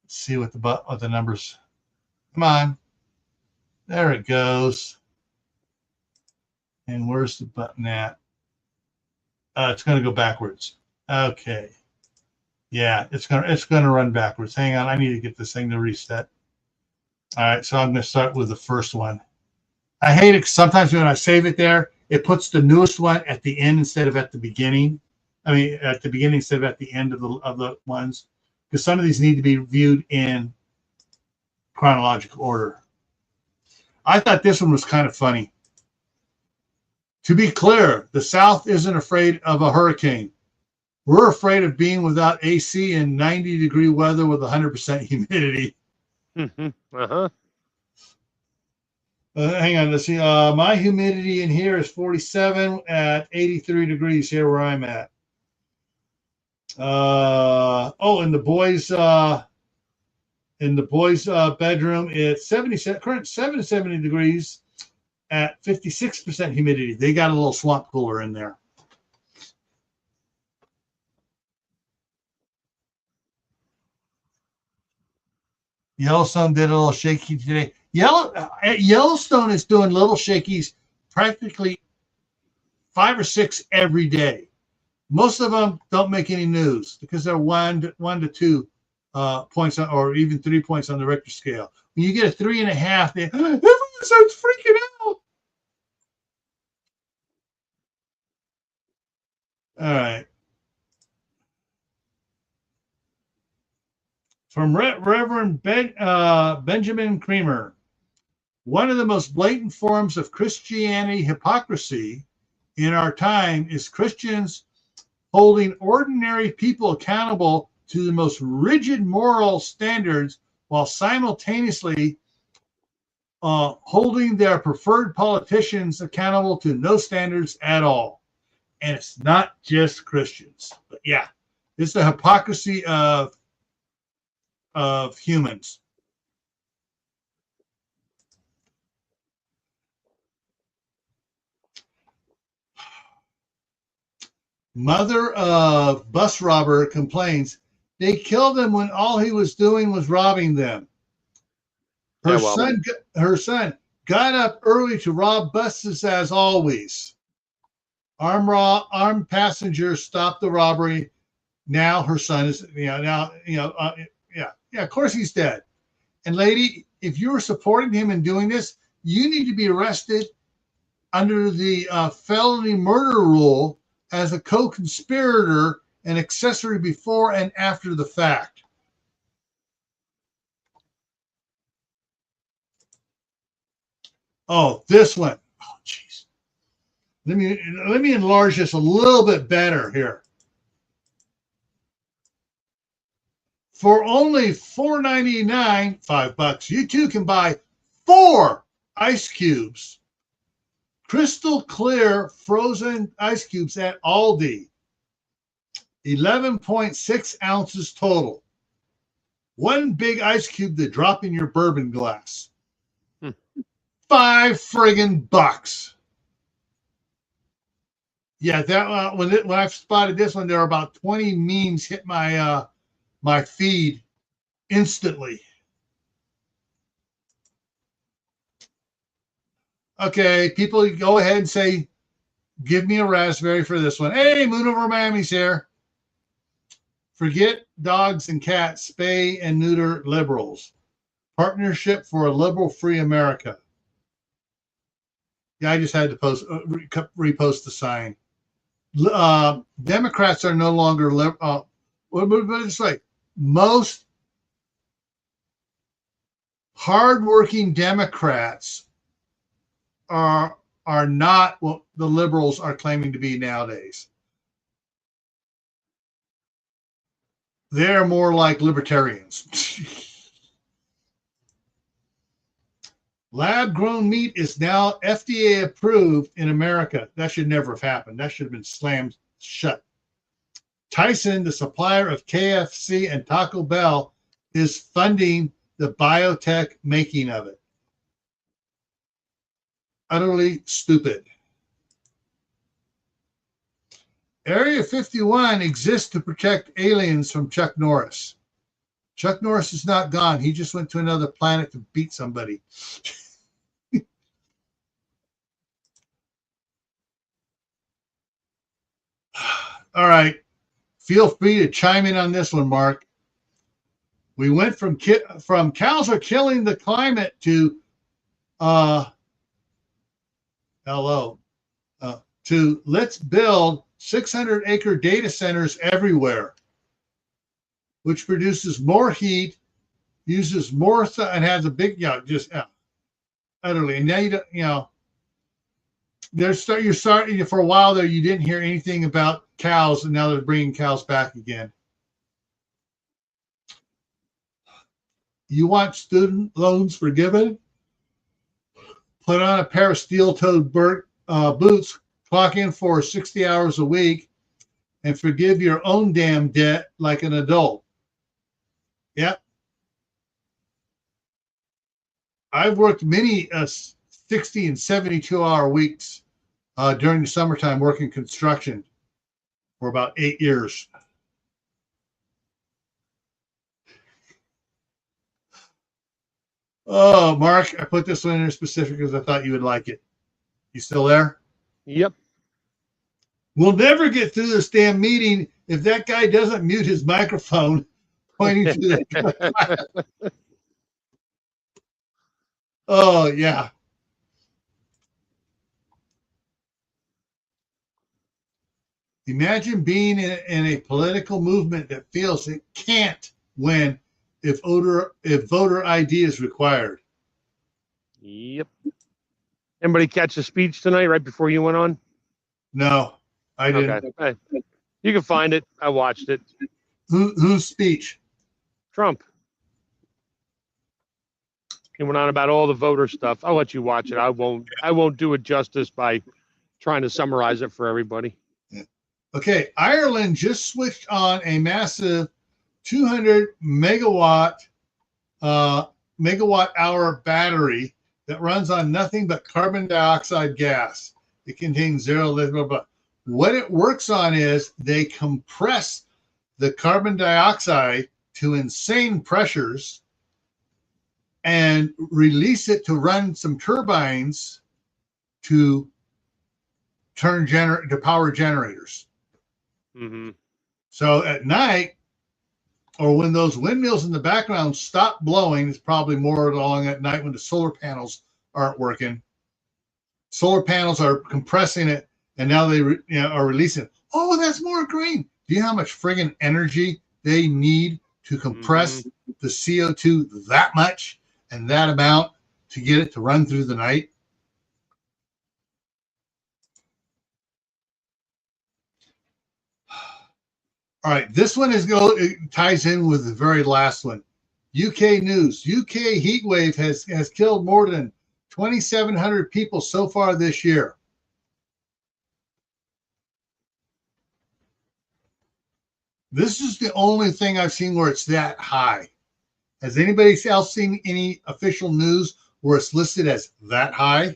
Let's see what the numbers. Come on. There it goes. And where's the button at? It's going to go backwards. Okay. Yeah, it's gonna run backwards. Hang on, I need to get this thing to reset. All right, so I'm going to start with the first one. I hate it sometimes when I save it there, it puts the newest one at the end instead of at the beginning. I mean, at the beginning instead of at the end of the ones, because some of these need to be viewed in chronological order. I thought this one was kind of funny. To be clear, the South isn't afraid of a hurricane. We're afraid of being without AC in 90-degree weather with 100% humidity. Uh-huh. Hang on, let's see. My humidity in here is 47 at 83 degrees here where I'm at. In the boys' bedroom, it's 70 degrees at 56% humidity. They got a little swamp cooler in there. Yellowstone did a little shaky today. Yellowstone is doing little shakies practically 5 or 6 every day. Most of them don't make any news because they're 1 to 2 points on, or even 3 points on the Richter scale. When you get a 3.5, everyone starts freaking out. All right. From Reverend Benjamin Creamer, one of the most blatant forms of Christianity hypocrisy in our time is Christians holding ordinary people accountable to the most rigid moral standards while simultaneously holding their preferred politicians accountable to no standards at all. And it's not just Christians, but yeah, it's the hypocrisy of humans. Mother of bus robber complains they killed him when all he was doing was robbing them. Her son got up early to rob buses as always. Armed passengers stopped the robbery. Now her son is, of course he's dead. And lady, if you were supporting him in doing this, you need to be arrested under the felony murder rule as a co-conspirator and accessory before and after the fact. Oh, this one. Oh, jeez. Let me enlarge this a little bit better here. For only $4.99, $5, you too can buy 4 ice cubes, crystal clear frozen ice cubes at Aldi. 11.6 ounces total. 1 big ice cube to drop in your bourbon glass. $5 friggin' bucks. Yeah, that when I spotted this one, there were about 20 memes hit my my feed instantly. Okay, people go ahead and say, give me a raspberry for this one. Hey, Moon Over Miami's here. Forget dogs and cats, spay and neuter liberals. Partnership for a liberal-free America. Yeah, I just had to repost the sign. Democrats are no longer liberal. What it's like? Most hardworking Democrats are not what the liberals are claiming to be nowadays. They're more like libertarians. Lab-grown meat is now FDA approved in America. That should never have happened. That should have been slammed shut. Tyson, the supplier of KFC and Taco Bell, is funding the biotech making of it. Utterly stupid. Area 51 exists to protect aliens from Chuck Norris. Chuck Norris is not gone. He just went to another planet to beat somebody. All right. Feel free to chime in on this one, Mark. We went from cows are killing the climate to to let's build 600-acre data centers everywhere, which produces more heat, uses more and has a big utterly. And now you're starting for a while there. You didn't hear anything about cows, and now they're bringing cows back again. You want student loans forgiven? put on a pair of steel-toed boots, clock in for 60 hours a week, and forgive your own damn debt like an adult. Yep. I've worked many 60 and 72-hour weeks during the summertime working construction for about 8 years. Oh, Mark, I put this one in there specific because I thought you would like it. You still there? Yep. We'll never get through this damn meeting if that guy doesn't mute his microphone pointing to the. Oh, yeah. Imagine being in a political movement that feels it can't win if voter ID is required. Yep. Anybody catch the speech tonight right before you went on? No, I didn't. Okay. You can find it. I watched it. Whose speech? Trump. He went on about all the voter stuff. I'll let you watch it. I won't do it justice by trying to summarize it for everybody. Yeah. Okay, Ireland just switched on a massive 200 megawatt hour battery that runs on nothing but carbon dioxide gas. It contains zero lithium. What it works on is they compress the carbon dioxide to insane pressures and release it to run some turbines to power generators. Mm-hmm. So at night, or when those windmills in the background stop blowing, it's probably more along at night when the solar panels aren't working. Solar panels are compressing it, and now they are releasing it. Oh, that's more green. Do you know how much friggin' energy they need to compress the CO2 that much and that amount to get it to run through the night? All right, this one it ties in with the very last one. UK news. UK heat wave has killed more than 2,700 people so far this year. This is the only thing I've seen where it's that high. Has anybody else seen any official news where it's listed as that high?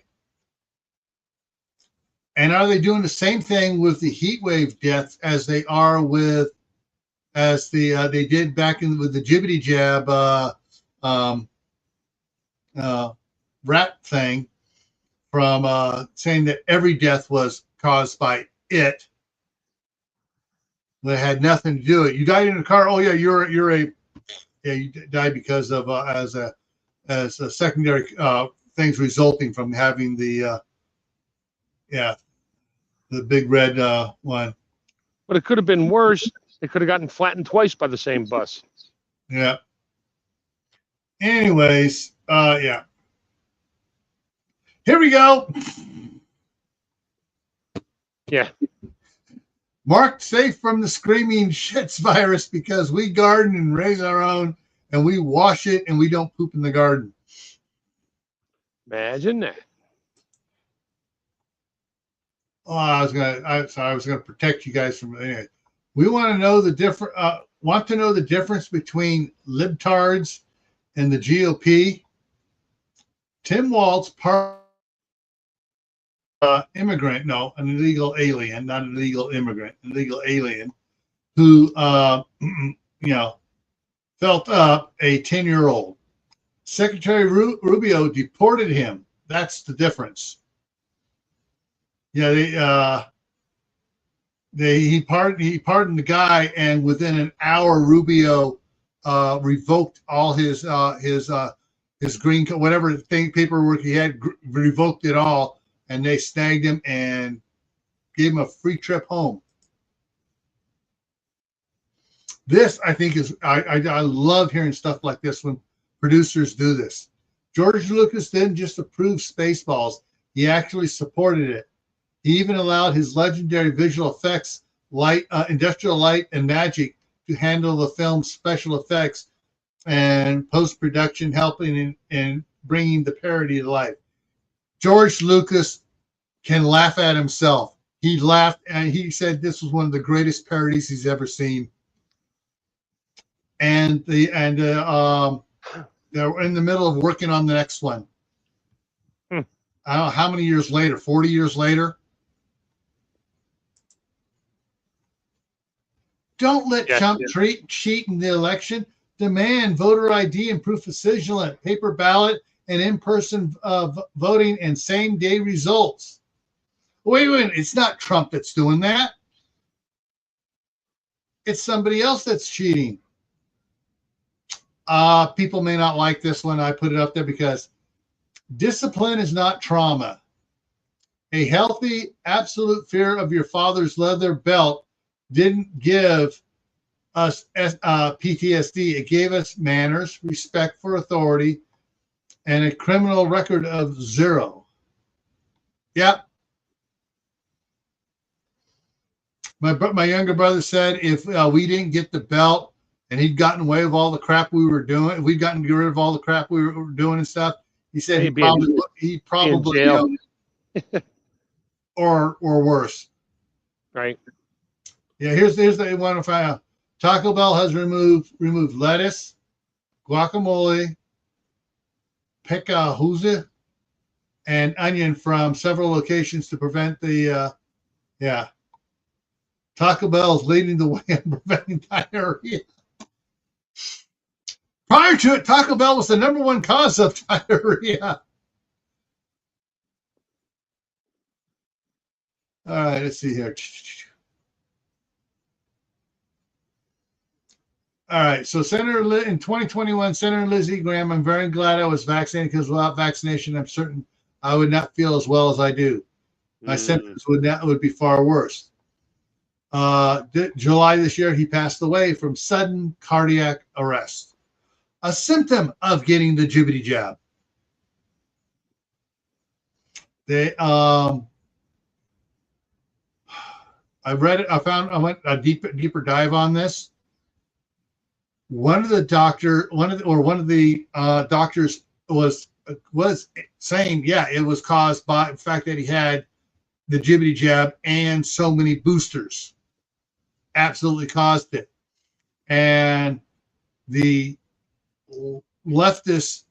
And are they doing the same thing with the heat wave deaths as they are they did back with the jibbity jab rat thing from saying that every death was caused by it? That had nothing to do with it. You died in a car. Oh yeah, you died because of as a secondary things resulting from having the big red one. But it could have been worse. They could have gotten flattened twice by the same bus. Yeah. Anyways, yeah. Here we go. Yeah. Marked safe from the screaming shits virus because we garden and raise our own, and we wash it, and we don't poop in the garden. Imagine that. Oh, I was gonna protect you guys from anyway. We want to know the difference between libtards and the GOP. Tim Walz, immigrant, no, an illegal alien, not an illegal immigrant, an illegal alien, who felt up a 10-year-old. Secretary Rubio deported him. That's the difference. Yeah, he pardoned the guy, and within an hour, Rubio revoked all his green card, whatever paperwork he had, revoked it all, and they snagged him and gave him a free trip home. This, I think, is I love hearing stuff like this when producers do this. George Lucas didn't just approve Spaceballs; he actually supported it. He even allowed his legendary visual effects, Industrial Light and Magic, to handle the film's special effects and post-production, helping in bringing the parody to life. George Lucas can laugh at himself. He laughed and he said this was one of the greatest parodies he's ever seen. And they're in the middle of working on the next one. I don't know how many years later, 40 years later. Don't let Trump cheat in the election. Demand voter ID and proof of signature, paper ballot, and in-person voting and same-day results. Wait a minute. It's not Trump that's doing that. It's somebody else that's cheating. People may not like this one. I put it up there because discipline is not trauma. A healthy, absolute fear of your father's leather belt didn't give us PTSD. It gave us manners, respect for authority, and a criminal record of 0. Yep. My younger brother said if we didn't get the belt and he'd gotten away with all the crap we were doing, if we'd gotten rid of all the crap we were doing and stuff, he said he probably or worse. Right. Yeah, here's the one. If Taco Bell has removed lettuce, guacamole, pickle, and onion from several locations to prevent the Taco Bell is leading the way in preventing diarrhea. Prior to it, Taco Bell was the #1 cause of diarrhea. All right, let's see here. All right, so in 2021, Senator Lindsey Graham, I'm very glad I was vaccinated because without vaccination, I'm certain I would not feel as well as I do. My symptoms would be far worse. July this year, he passed away from sudden cardiac arrest, a symptom of getting the Jubilee jab. I read it. I went a deeper dive on this. One of the doctors was saying, yeah, it was caused by the fact that he had the Jubilee jab and so many boosters. Absolutely caused it. And the leftist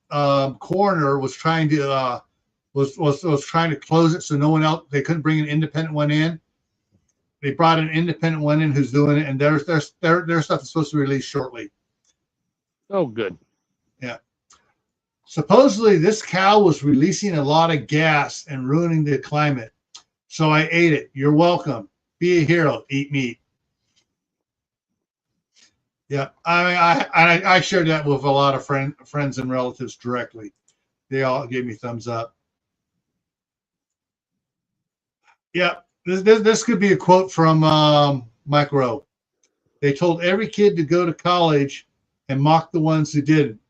coroner was trying to was trying to close it so no one else, they couldn't bring an independent one in. They brought an independent one in who's doing it, and their stuff is supposed to be released shortly. Oh, good. Yeah. Supposedly, this cow was releasing a lot of gas and ruining the climate. So I ate it. You're welcome. Be a hero. Eat meat. Yeah. I shared that with a lot of friends and relatives directly. They all gave me thumbs up. Yeah. This could be a quote from Mike Rowe. They told every kid to go to college and mock the ones who didn't.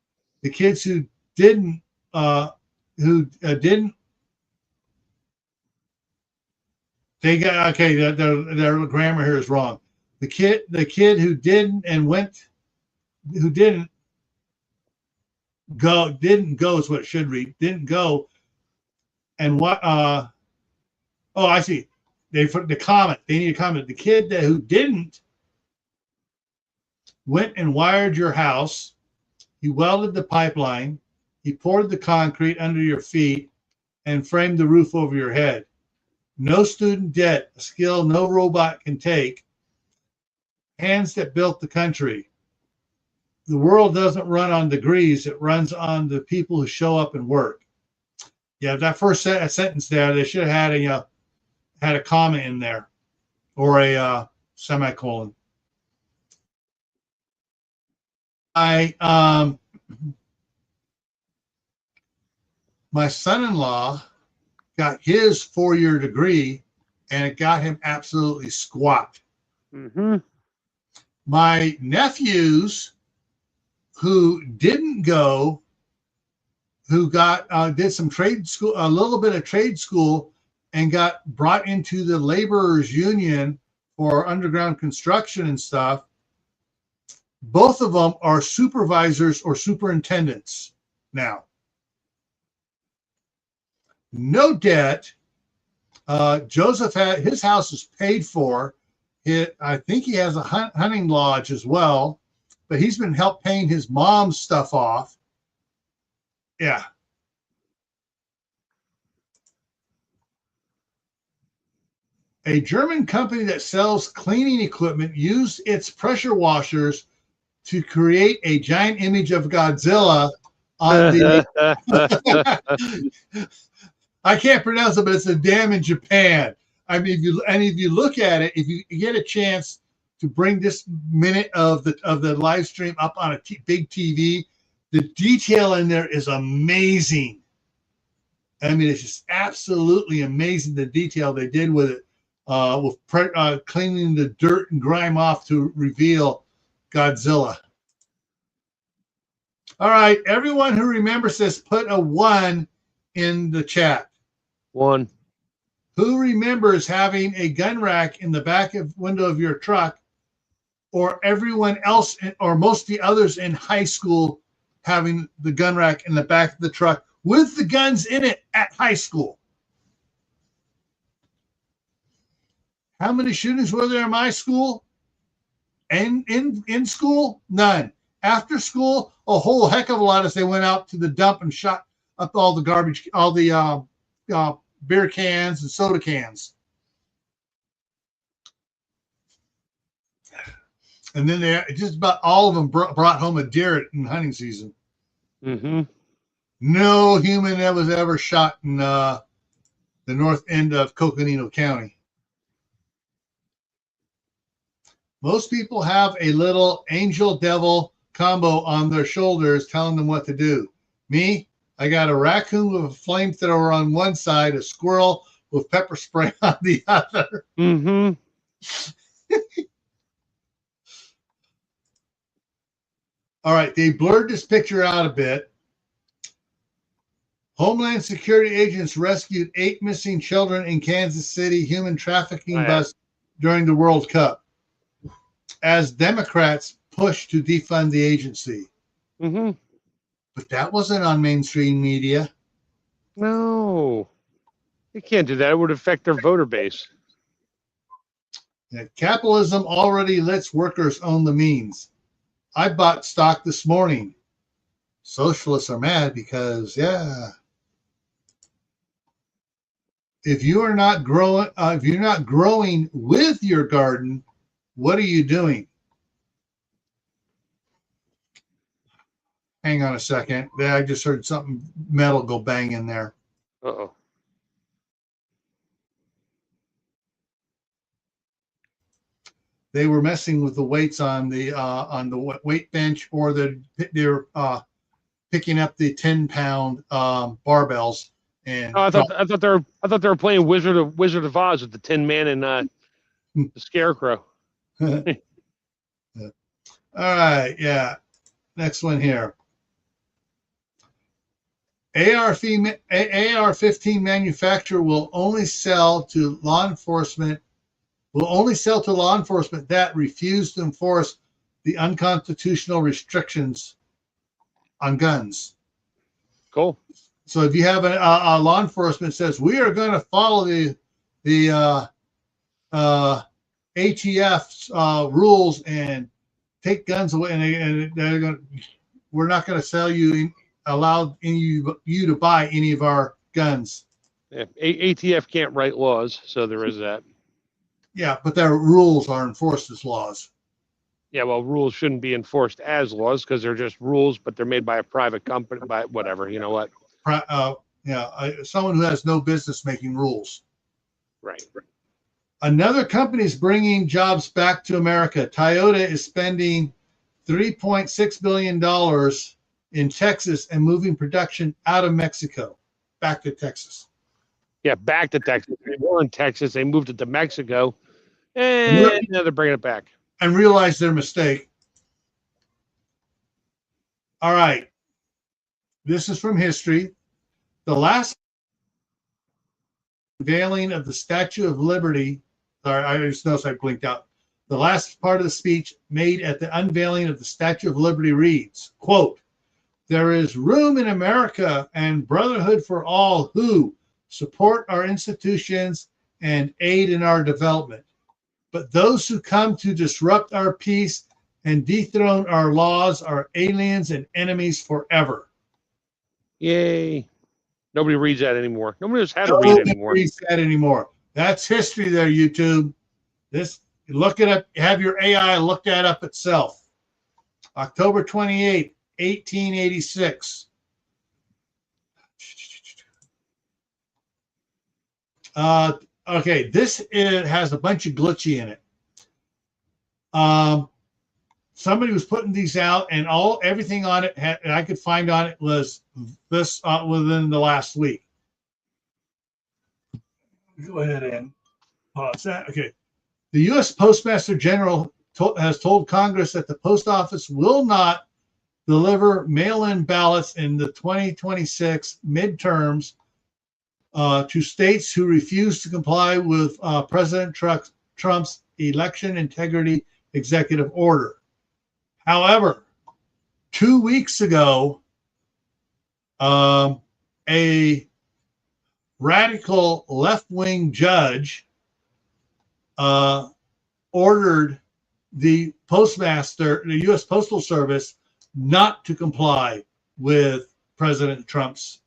The kids who didn't, they got, okay, their grammar here is wrong. The kid who didn't and went, who didn't go is what it should read. Didn't go and what? Oh, I see. They put the comment. They need a comment. The kid who didn't went and wired your house. He welded the pipeline. He poured the concrete under your feet and framed the roof over your head. No student debt, a skill no robot can take. Hands that built the country. The world doesn't run on degrees. It runs on the people who show up and work. Yeah, that first sentence there, they should have had a comma in there or a semicolon. My son-in-law got his 4-year degree and it got him absolutely squat. Mm-hmm. My nephews who didn't go, who got did some trade school, a little bit of trade school, and got brought into the laborers union for underground construction and stuff. Both of them are supervisors or superintendents now. no debt. Joseph his house is paid for. I think he has a hunting lodge as well, but he's been helped paying his mom's stuff off. Yeah. A German company that sells cleaning equipment used its pressure washers to create a giant image of Godzilla on the I can't pronounce it, but it's a dam in Japan. I mean, if you look at it, if you get a chance to bring this minute of the live stream up on a big TV, the detail in there is amazing. I mean, it's just absolutely amazing the detail they did with it, with cleaning the dirt and grime off to reveal Godzilla. All right, everyone who remembers this, put a 1 in the chat. 1. Who remembers having a gun rack in the back of window of your truck, or everyone else, or most of the others in high school having the gun rack in the back of the truck with the guns in it at high school? How many shootings were there in my school? And in school, none. After school, a whole heck of a lot as they went out to the dump and shot up all the garbage, all the beer cans and soda cans. And then they just about all of them brought home a deer in hunting season. Mm-hmm. No human that was ever shot in the north end of Coconino County. Most people have a little angel devil combo on their shoulders telling them what to do. Me, I got a raccoon with a flamethrower on one side, a squirrel with pepper spray on the other. Mm-hmm. All right, they blurred this picture out a bit. Homeland Security agents rescued 8 missing children in Kansas City human trafficking bus during the World Cup, as Democrats push to defund the agency. Mm-hmm. But that wasn't on mainstream media. No. You can't do that. It would affect their voter base. Capitalism already lets workers own the means. I bought stock this morning. Socialists are mad because, if you are not growing, if you're not growing with your garden, what are you doing? Hang on a second. I just heard something metal go bang in there. Uh-oh. They were messing with the weights on the weight bench, or they're picking up the 10-pound barbells. And I thought they were playing Wizard of Oz with the Tin Man and the Scarecrow. All right, yeah. Next one here. AR-15 manufacturer will only sell to law enforcement that refuse to enforce the unconstitutional restrictions on guns. Cool. So if you have a law enforcement says we are going to follow the ATF's rules and take guns away, and they're going, we're not going to allow you to buy any of our guns. Yeah, ATF can't write laws, so there is that. Yeah, but their rules are enforced as laws. Yeah, well, rules shouldn't be enforced as laws because they're just rules, but they're made by a private company, by whatever. You know what? Someone who has no business making rules. Right. Another company is bringing jobs back to America. Toyota is spending $3.6 billion in Texas and moving production out of Mexico back to Texas. Yeah, back to Texas. They were in Texas. They moved it to Mexico, and now they're bringing it back. And realized their mistake. All right. This is from history. The last unveiling of the Statue of Liberty. Sorry, I just noticed I blinked out. The last part of the speech made at the unveiling of the Statue of Liberty reads, quote, "There is room in America and brotherhood for all who, support our institutions, and aid in our development. But those who come to disrupt our peace and dethrone our laws are aliens and enemies forever. Yay. Nobody reads that anymore. Nobody knows how to read Nobody anymore. reads that anymore. That's history there, YouTube. Look it up. Have your AI look that up itself. October 28, 1886. Okay, has a bunch of glitchy in it. Somebody was putting these out, and everything on it I could find on it was this within the last week. Go ahead and pause that. Okay. The U.S. Postmaster General has told Congress that the post office will not deliver mail-in ballots in the 2026 midterms to states who refuse to comply with President Trump's election integrity executive order. However, 2 weeks ago, a radical left-wing judge ordered the U.S. Postal Service, not to comply with President Trump's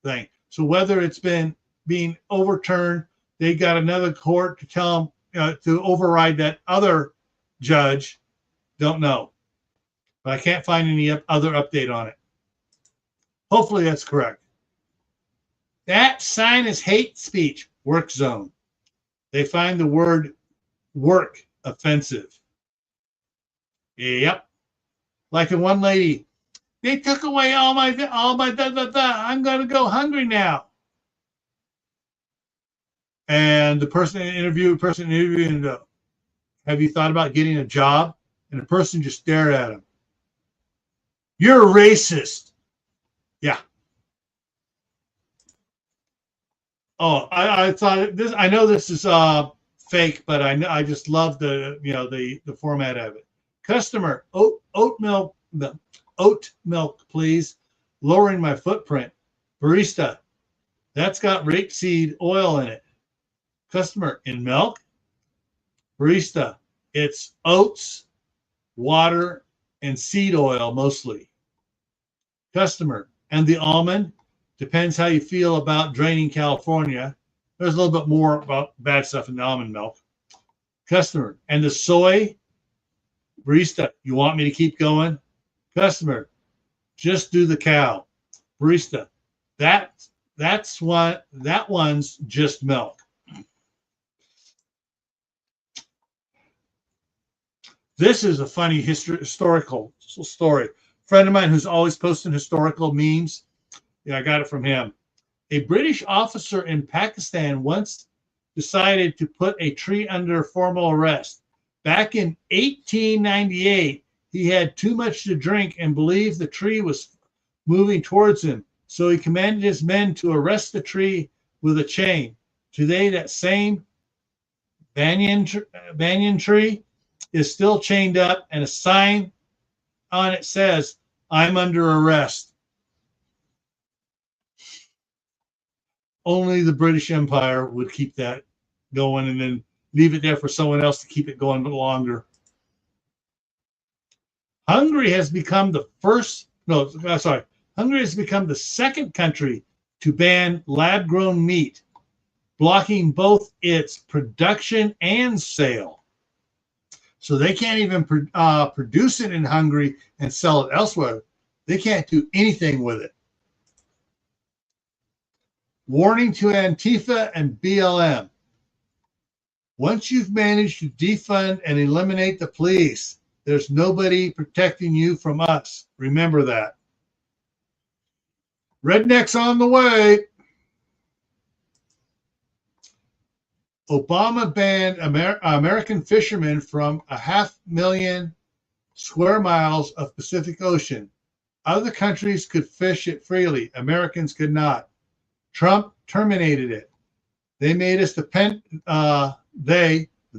thing. So whether it's being overturned, they got another court to tell them to override that other judge. Don't know, but I can't find any other update on it. Hopefully that's correct. That sign is hate speech. Work zone. They find the word work offensive. Yep. Like the one lady, they took away all my I'm gonna go hungry now. And the person interviewing, have you thought about getting a job? And the person just stared at him. You're a racist. Yeah. Oh, I thought this. I know this is fake, but I just love the format of it. Customer, oat milk, please. Lowering my footprint. Barista, that's got rapeseed oil in it. Customer, in milk. Barista, it's oats, water, and seed oil mostly. Customer, and the almond. Depends how you feel about draining California. There's a little bit more about bad stuff in the almond milk. Customer, and the soy. Barista, you want me to keep going? Customer, just do the cow. Barista, that one's just milk. This is a funny historical story. A friend of mine who's always posting historical memes. Yeah, I got it from him. A British officer in Pakistan once decided to put a tree under formal arrest. Back in 1898, he had too much to drink and believed the tree was moving towards him. So he commanded his men to arrest the tree with a chain. Today, that same banyan tree is still chained up, and a sign on it says, "I'm under arrest." Only the British Empire would keep that going and then leave it there for someone else to keep it going a bit longer. Hungary has become the second country to ban lab-grown meat, blocking both its production and sale. So they can't even produce it in Hungary and sell it elsewhere. They can't do anything with it. Warning to Antifa and BLM. Once you've managed to defund and eliminate the police, there's nobody protecting you from us. Remember that. Rednecks on the way. Obama banned American fishermen from 500,000 square miles of Pacific Ocean. Other countries could fish it freely. Americans could not. Trump terminated it. They made us the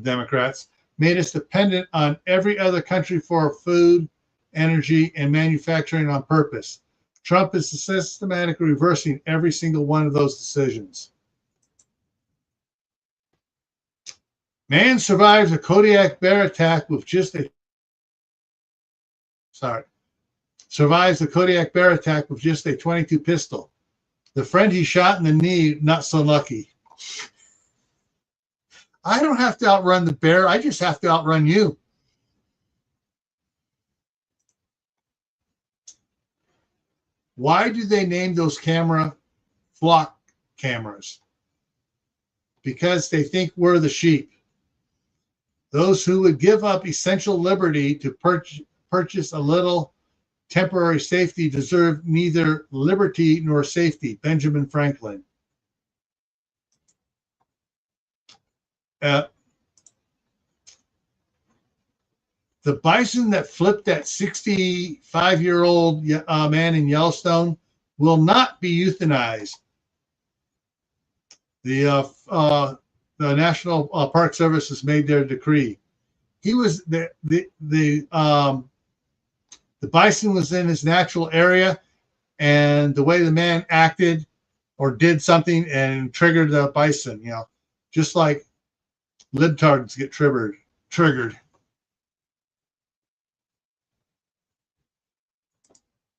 Democrats, made us dependent on every other country for food, energy, and manufacturing on purpose. Trump is systematically reversing every single one of those decisions. Man survives a Kodiak bear attack with just a survives the Kodiak bear attack with just a 22 pistol. The friend he shot in the knee, not so lucky. I don't have to outrun the bear. I just have to outrun you. Why do they name those camera flock cameras? Because they think we're the sheep. Those who would give up essential liberty to purchase a little temporary safety deserve neither liberty nor safety. Benjamin Franklin. The bison that flipped that 65-year-old man in Yellowstone will not be euthanized. The National Park Service has made their decree. He was the bison was in his natural area, and the way the man acted or did something and triggered the bison, just like libtards get triggered.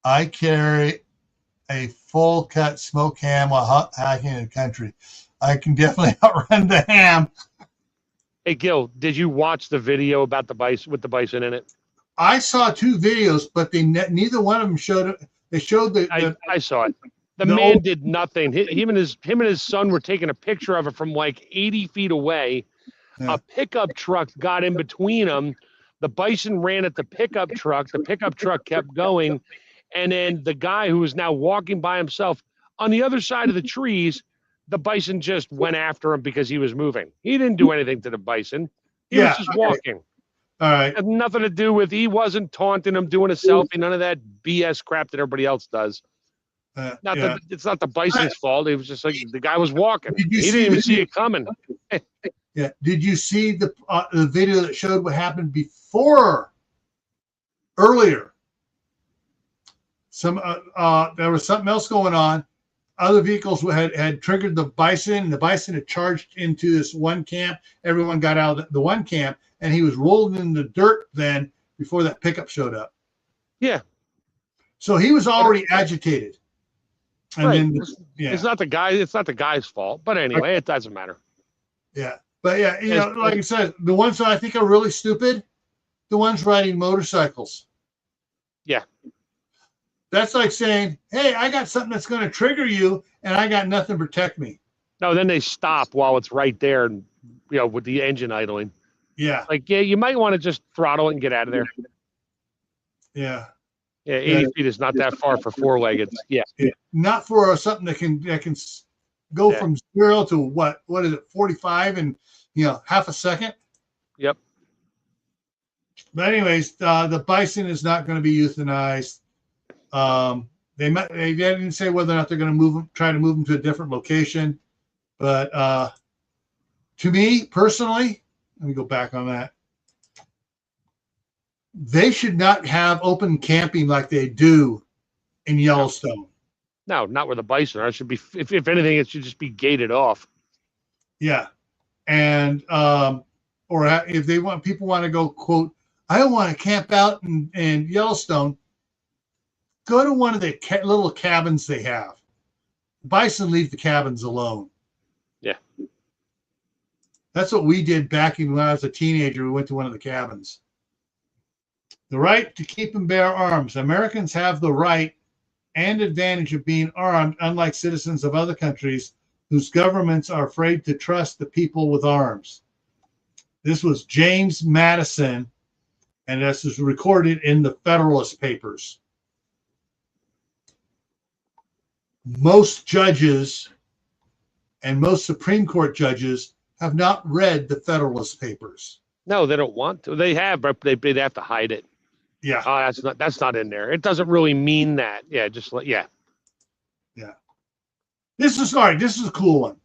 I carry a full cut smoked ham while hiking in the country. I can definitely outrun the ham. Hey, Gil, did you watch the video about the bison with the bison in it? I saw 2 videos, but neither one of them showed it. They showed I saw it. The man did nothing. Him and his son were taking a picture of it from like 80 feet away. Yeah. A pickup truck got in between them. The bison ran at the pickup truck. The pickup truck kept going. And then the guy who was now walking by himself on the other side of the trees, the bison just went after him because he was moving. He didn't do anything to the bison. He was just walking. All right. It had nothing to do with, he wasn't taunting him, doing a selfie, none of that BS crap that everybody else does. It's not the bison's fault. It was just like the guy was walking. He didn't even see it coming. Yeah. Did you see the video that showed what happened earlier? There was something else going on. Other vehicles had triggered the bison, and the bison had charged into this one camp. Everyone got out of the one camp, and he was rolled in the dirt then before that pickup showed up. Yeah. So he was already agitated. And right. then, It's not the guy. It's not the guy's fault. But anyway, it doesn't matter. Yeah. But yeah, like I said, the ones that I think are really stupid, the ones riding motorcycles. Yeah. That's like saying, hey, I got something that's going to trigger you, and I got nothing to protect me. No, then they stop while it's right there, and with the engine idling. Yeah. Like, you might want to just throttle it and get out of there. Yeah. Yeah, 80 feet is not that far for 4-legged. Yeah. Not for something that can go from 0 to what is it, 45 in half a second. Yep. But anyways, the bison is not going to be euthanized. They didn't say whether or not they're going to try to move them to a different location. But to me personally, let me go back on that. They should not have open camping like they do in Yellowstone. No, not where the bison are. It should be, if anything, it should just be gated off. Yeah. And, or if people want to go, quote, I don't want to camp out in Yellowstone, go to one of the little cabins they have. Bison leave the cabins alone. Yeah. That's what we did back when I was a teenager. We went to one of the cabins. The right to keep and bear arms. Americans have the right and advantage of being armed, unlike citizens of other countries whose governments are afraid to trust the people with arms. This was James Madison, and this is recorded in the Federalist Papers. Most judges and most Supreme Court judges have not read the Federalist Papers. No, they don't want to. They have, but they'd have to hide it. Yeah. Oh, that's not in there. It doesn't really mean that. Yeah, yeah. Yeah. This is a cool one.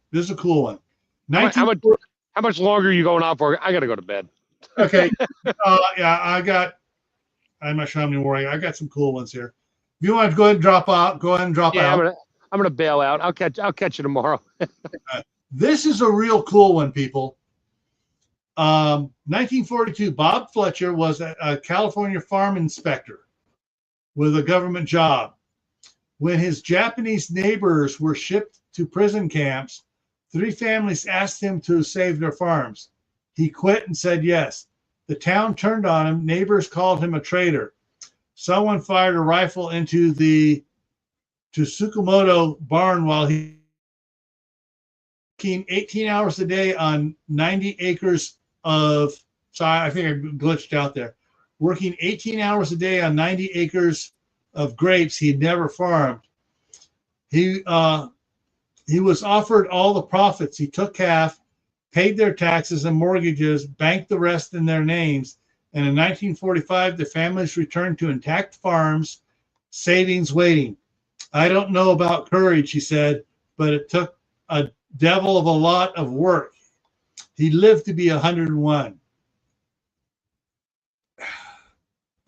How much longer are you going on for? I got to go to bed. Okay. Yeah, I'm not sure how many more. I got some cool ones here. If you want to go ahead and drop out, out. I'm gonna bail out. I'll catch you tomorrow. This is a real cool one, people. 1942, Bob Fletcher was a California farm inspector with a government job. When his Japanese neighbors were shipped to prison camps, 3 families asked him to save their farms. He quit and said yes. The town turned on him. Neighbors called him a traitor. Someone fired a rifle into the Tsukamoto barn while he working 18 hours a day on 90 acres of, sorry, I think I glitched out there. Working 18 hours a day on 90 acres of grapes he'd never farmed. He was offered all the profits. He took half, paid their taxes and mortgages, banked the rest in their names, and in 1945, the families returned to intact farms, savings waiting. I don't know about courage, he said, but it took a devil of a lot of work. He lived to be 101.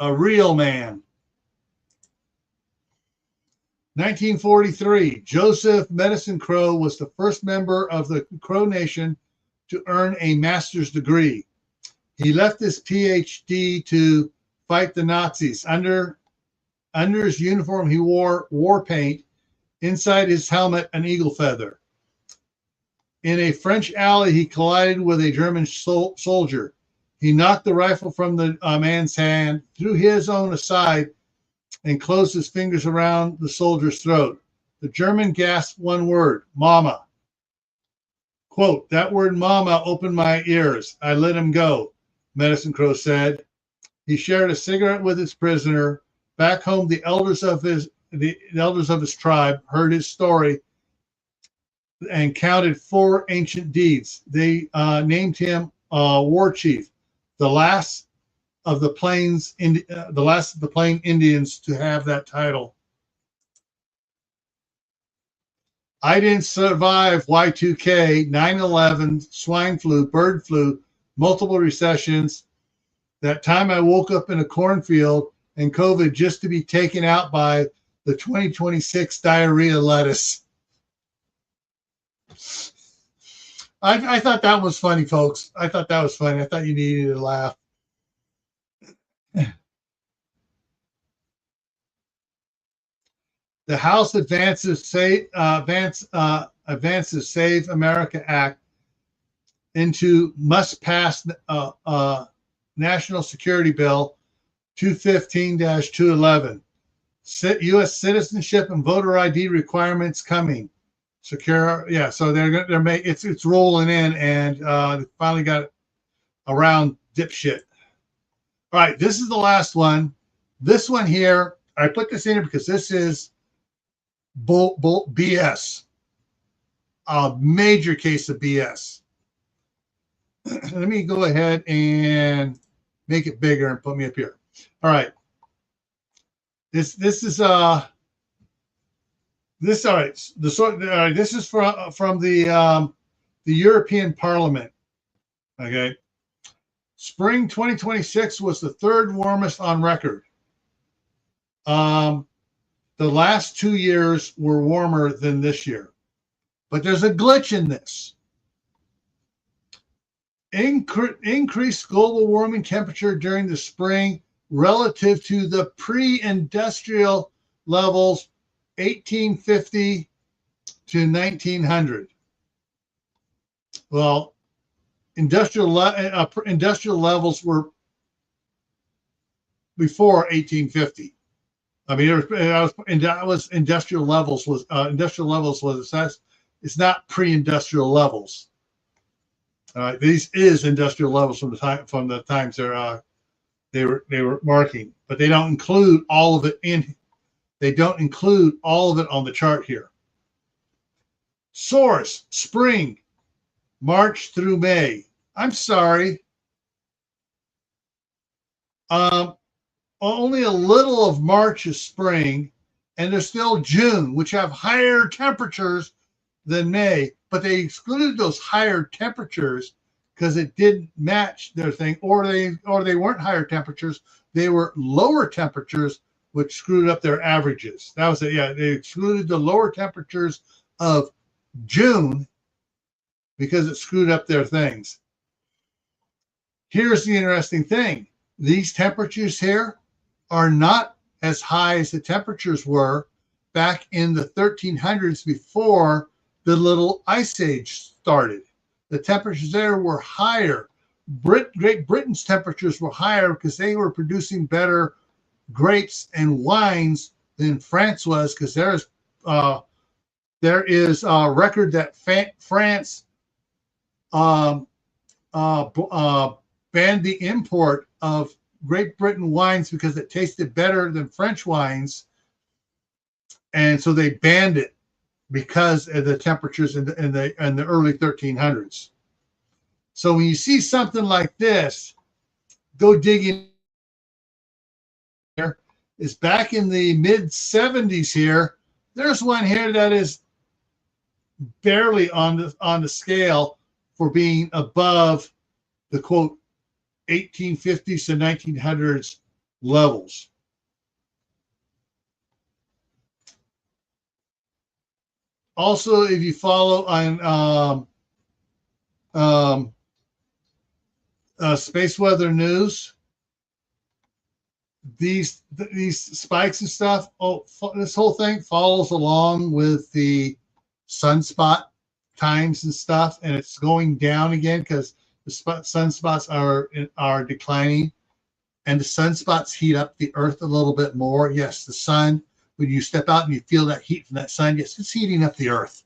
A real man. 1943, Joseph Medicine Crow was the first member of the Crow Nation to earn a master's degree. He left his PhD to fight the Nazis. Under his uniform, he wore war paint. Inside his helmet, an eagle feather. In a French alley, he collided with a German soldier. He knocked the rifle from the man's hand, threw his own aside, and closed his fingers around the soldier's throat. The German gasped one word, "Mama." Quote, "That word mama opened my ears. I let him go," Medicine Crow said. He shared a cigarette with his prisoner. Back home, the elders of his tribe heard his story and counted 4 ancient deeds. They named him war chief, the last of the Plain Indians to have that title. I didn't survive Y2K, 9/11, swine flu, bird flu, multiple recessions. That time I woke up in a cornfield and COVID just to be taken out by the 2026 diarrhea lettuce. I thought that was funny, folks. I thought that was funny. I thought you needed to laugh. The House advances Save America Act into must-pass National Security Bill 215-211. U.S. citizenship and voter ID requirements coming. Secure, yeah. So it's rolling in, and they finally got it around dipshit. All right, this is the last one. This one here, I put this in here because this is BS. A major case of BS. Let me go ahead and make it bigger and put me up here. All right. This is all right. This is from the European Parliament. Okay. Spring 2026 was the 3rd warmest on record. The last 2 years were warmer than this year. But there's a glitch in this. Increased global warming temperature during the spring relative to the pre-industrial levels 1850 to 1900. Well, industrial levels were before 1850. I mean, industrial levels was assessed. It's not pre-industrial levels. These is industrial levels from the times they were marking, but they don't include all of it in. They don't include all of it on the chart here. Source: spring, March through May. I'm sorry. Only a little of March is spring, and there's still June, which have higher temperatures than May, but they excluded those higher temperatures because it didn't match their thing, or they weren't higher temperatures, they were lower temperatures, which screwed up their averages. That was it. Yeah, they excluded the lower temperatures of June because it screwed up their things. Here's the interesting thing. These temperatures here are not as high as the temperatures were back in the 1300s before the little ice age started. The temperatures there were higher. Great Britain's temperatures were higher because they were producing better grapes and wines than France was, because there is a record that France banned the import of Great Britain wines because it tasted better than French wines, and so they banned it because of the temperatures in the early 1300s. So when you see something like this, go dig in. Here is back in the mid 70s. Here, there's one here that is barely on the scale for being above the quote 1850s to 1900s levels. Also, if you follow on Space Weather News, these spikes and stuff, this whole thing follows along with the sunspot times and stuff, and it's going down again because the sunspots are declining, and the sunspots heat up the earth a little bit more. Yes, the sun, when you step out and you feel that heat from that sun, yes, it's heating up the earth.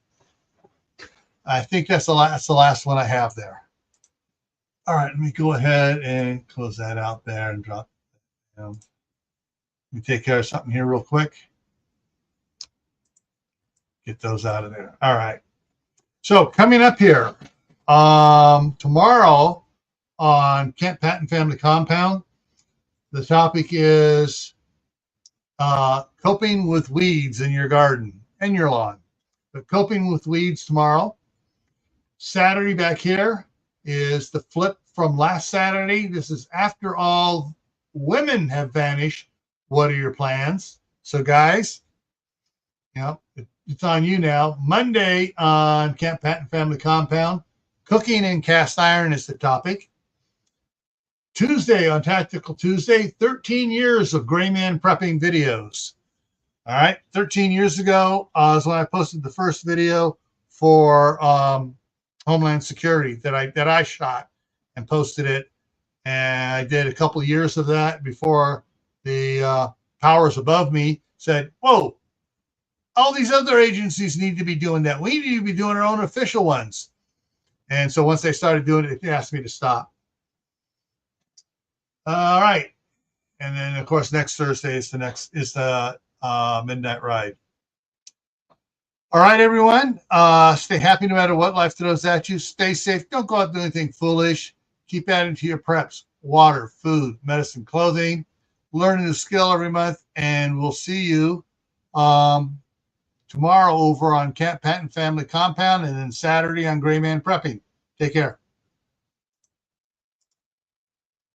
I think that's the last one I have there. All right, let me go ahead and close that out there and drop. Let me take care of something here real quick. Get those out of there. All right. So coming up here, tomorrow on Kent Patton Family Compound, the topic is coping with weeds in your garden and your lawn. But coping with weeds tomorrow. Saturday back here is the flip from last Saturday. This is after all women have vanished. What are your plans? So guys, it's on you now. Monday on Kent Patton Family Compound, cooking in cast iron is the topic. Tuesday on Tactical Tuesday, 13 years of Gray Man prepping videos. All right, 13 years ago is when I posted the first video for Homeland Security that I shot and posted it, and I did a couple of years of that before the powers above me said, "Whoa, all these other agencies need to be doing that. We need to be doing our own official ones." And so once they started doing it, they asked me to stop. All right, and then of course next Thursday is the Midnight Ride. All right, everyone. Stay happy no matter what life throws at you. Stay safe. Don't go out and do anything foolish. Keep adding to your preps: water, food, medicine, clothing. Learn a new skill every month, and we'll see you tomorrow over on Kent Patton Family Compound, and then Saturday on Gray Man Prepping. Take care.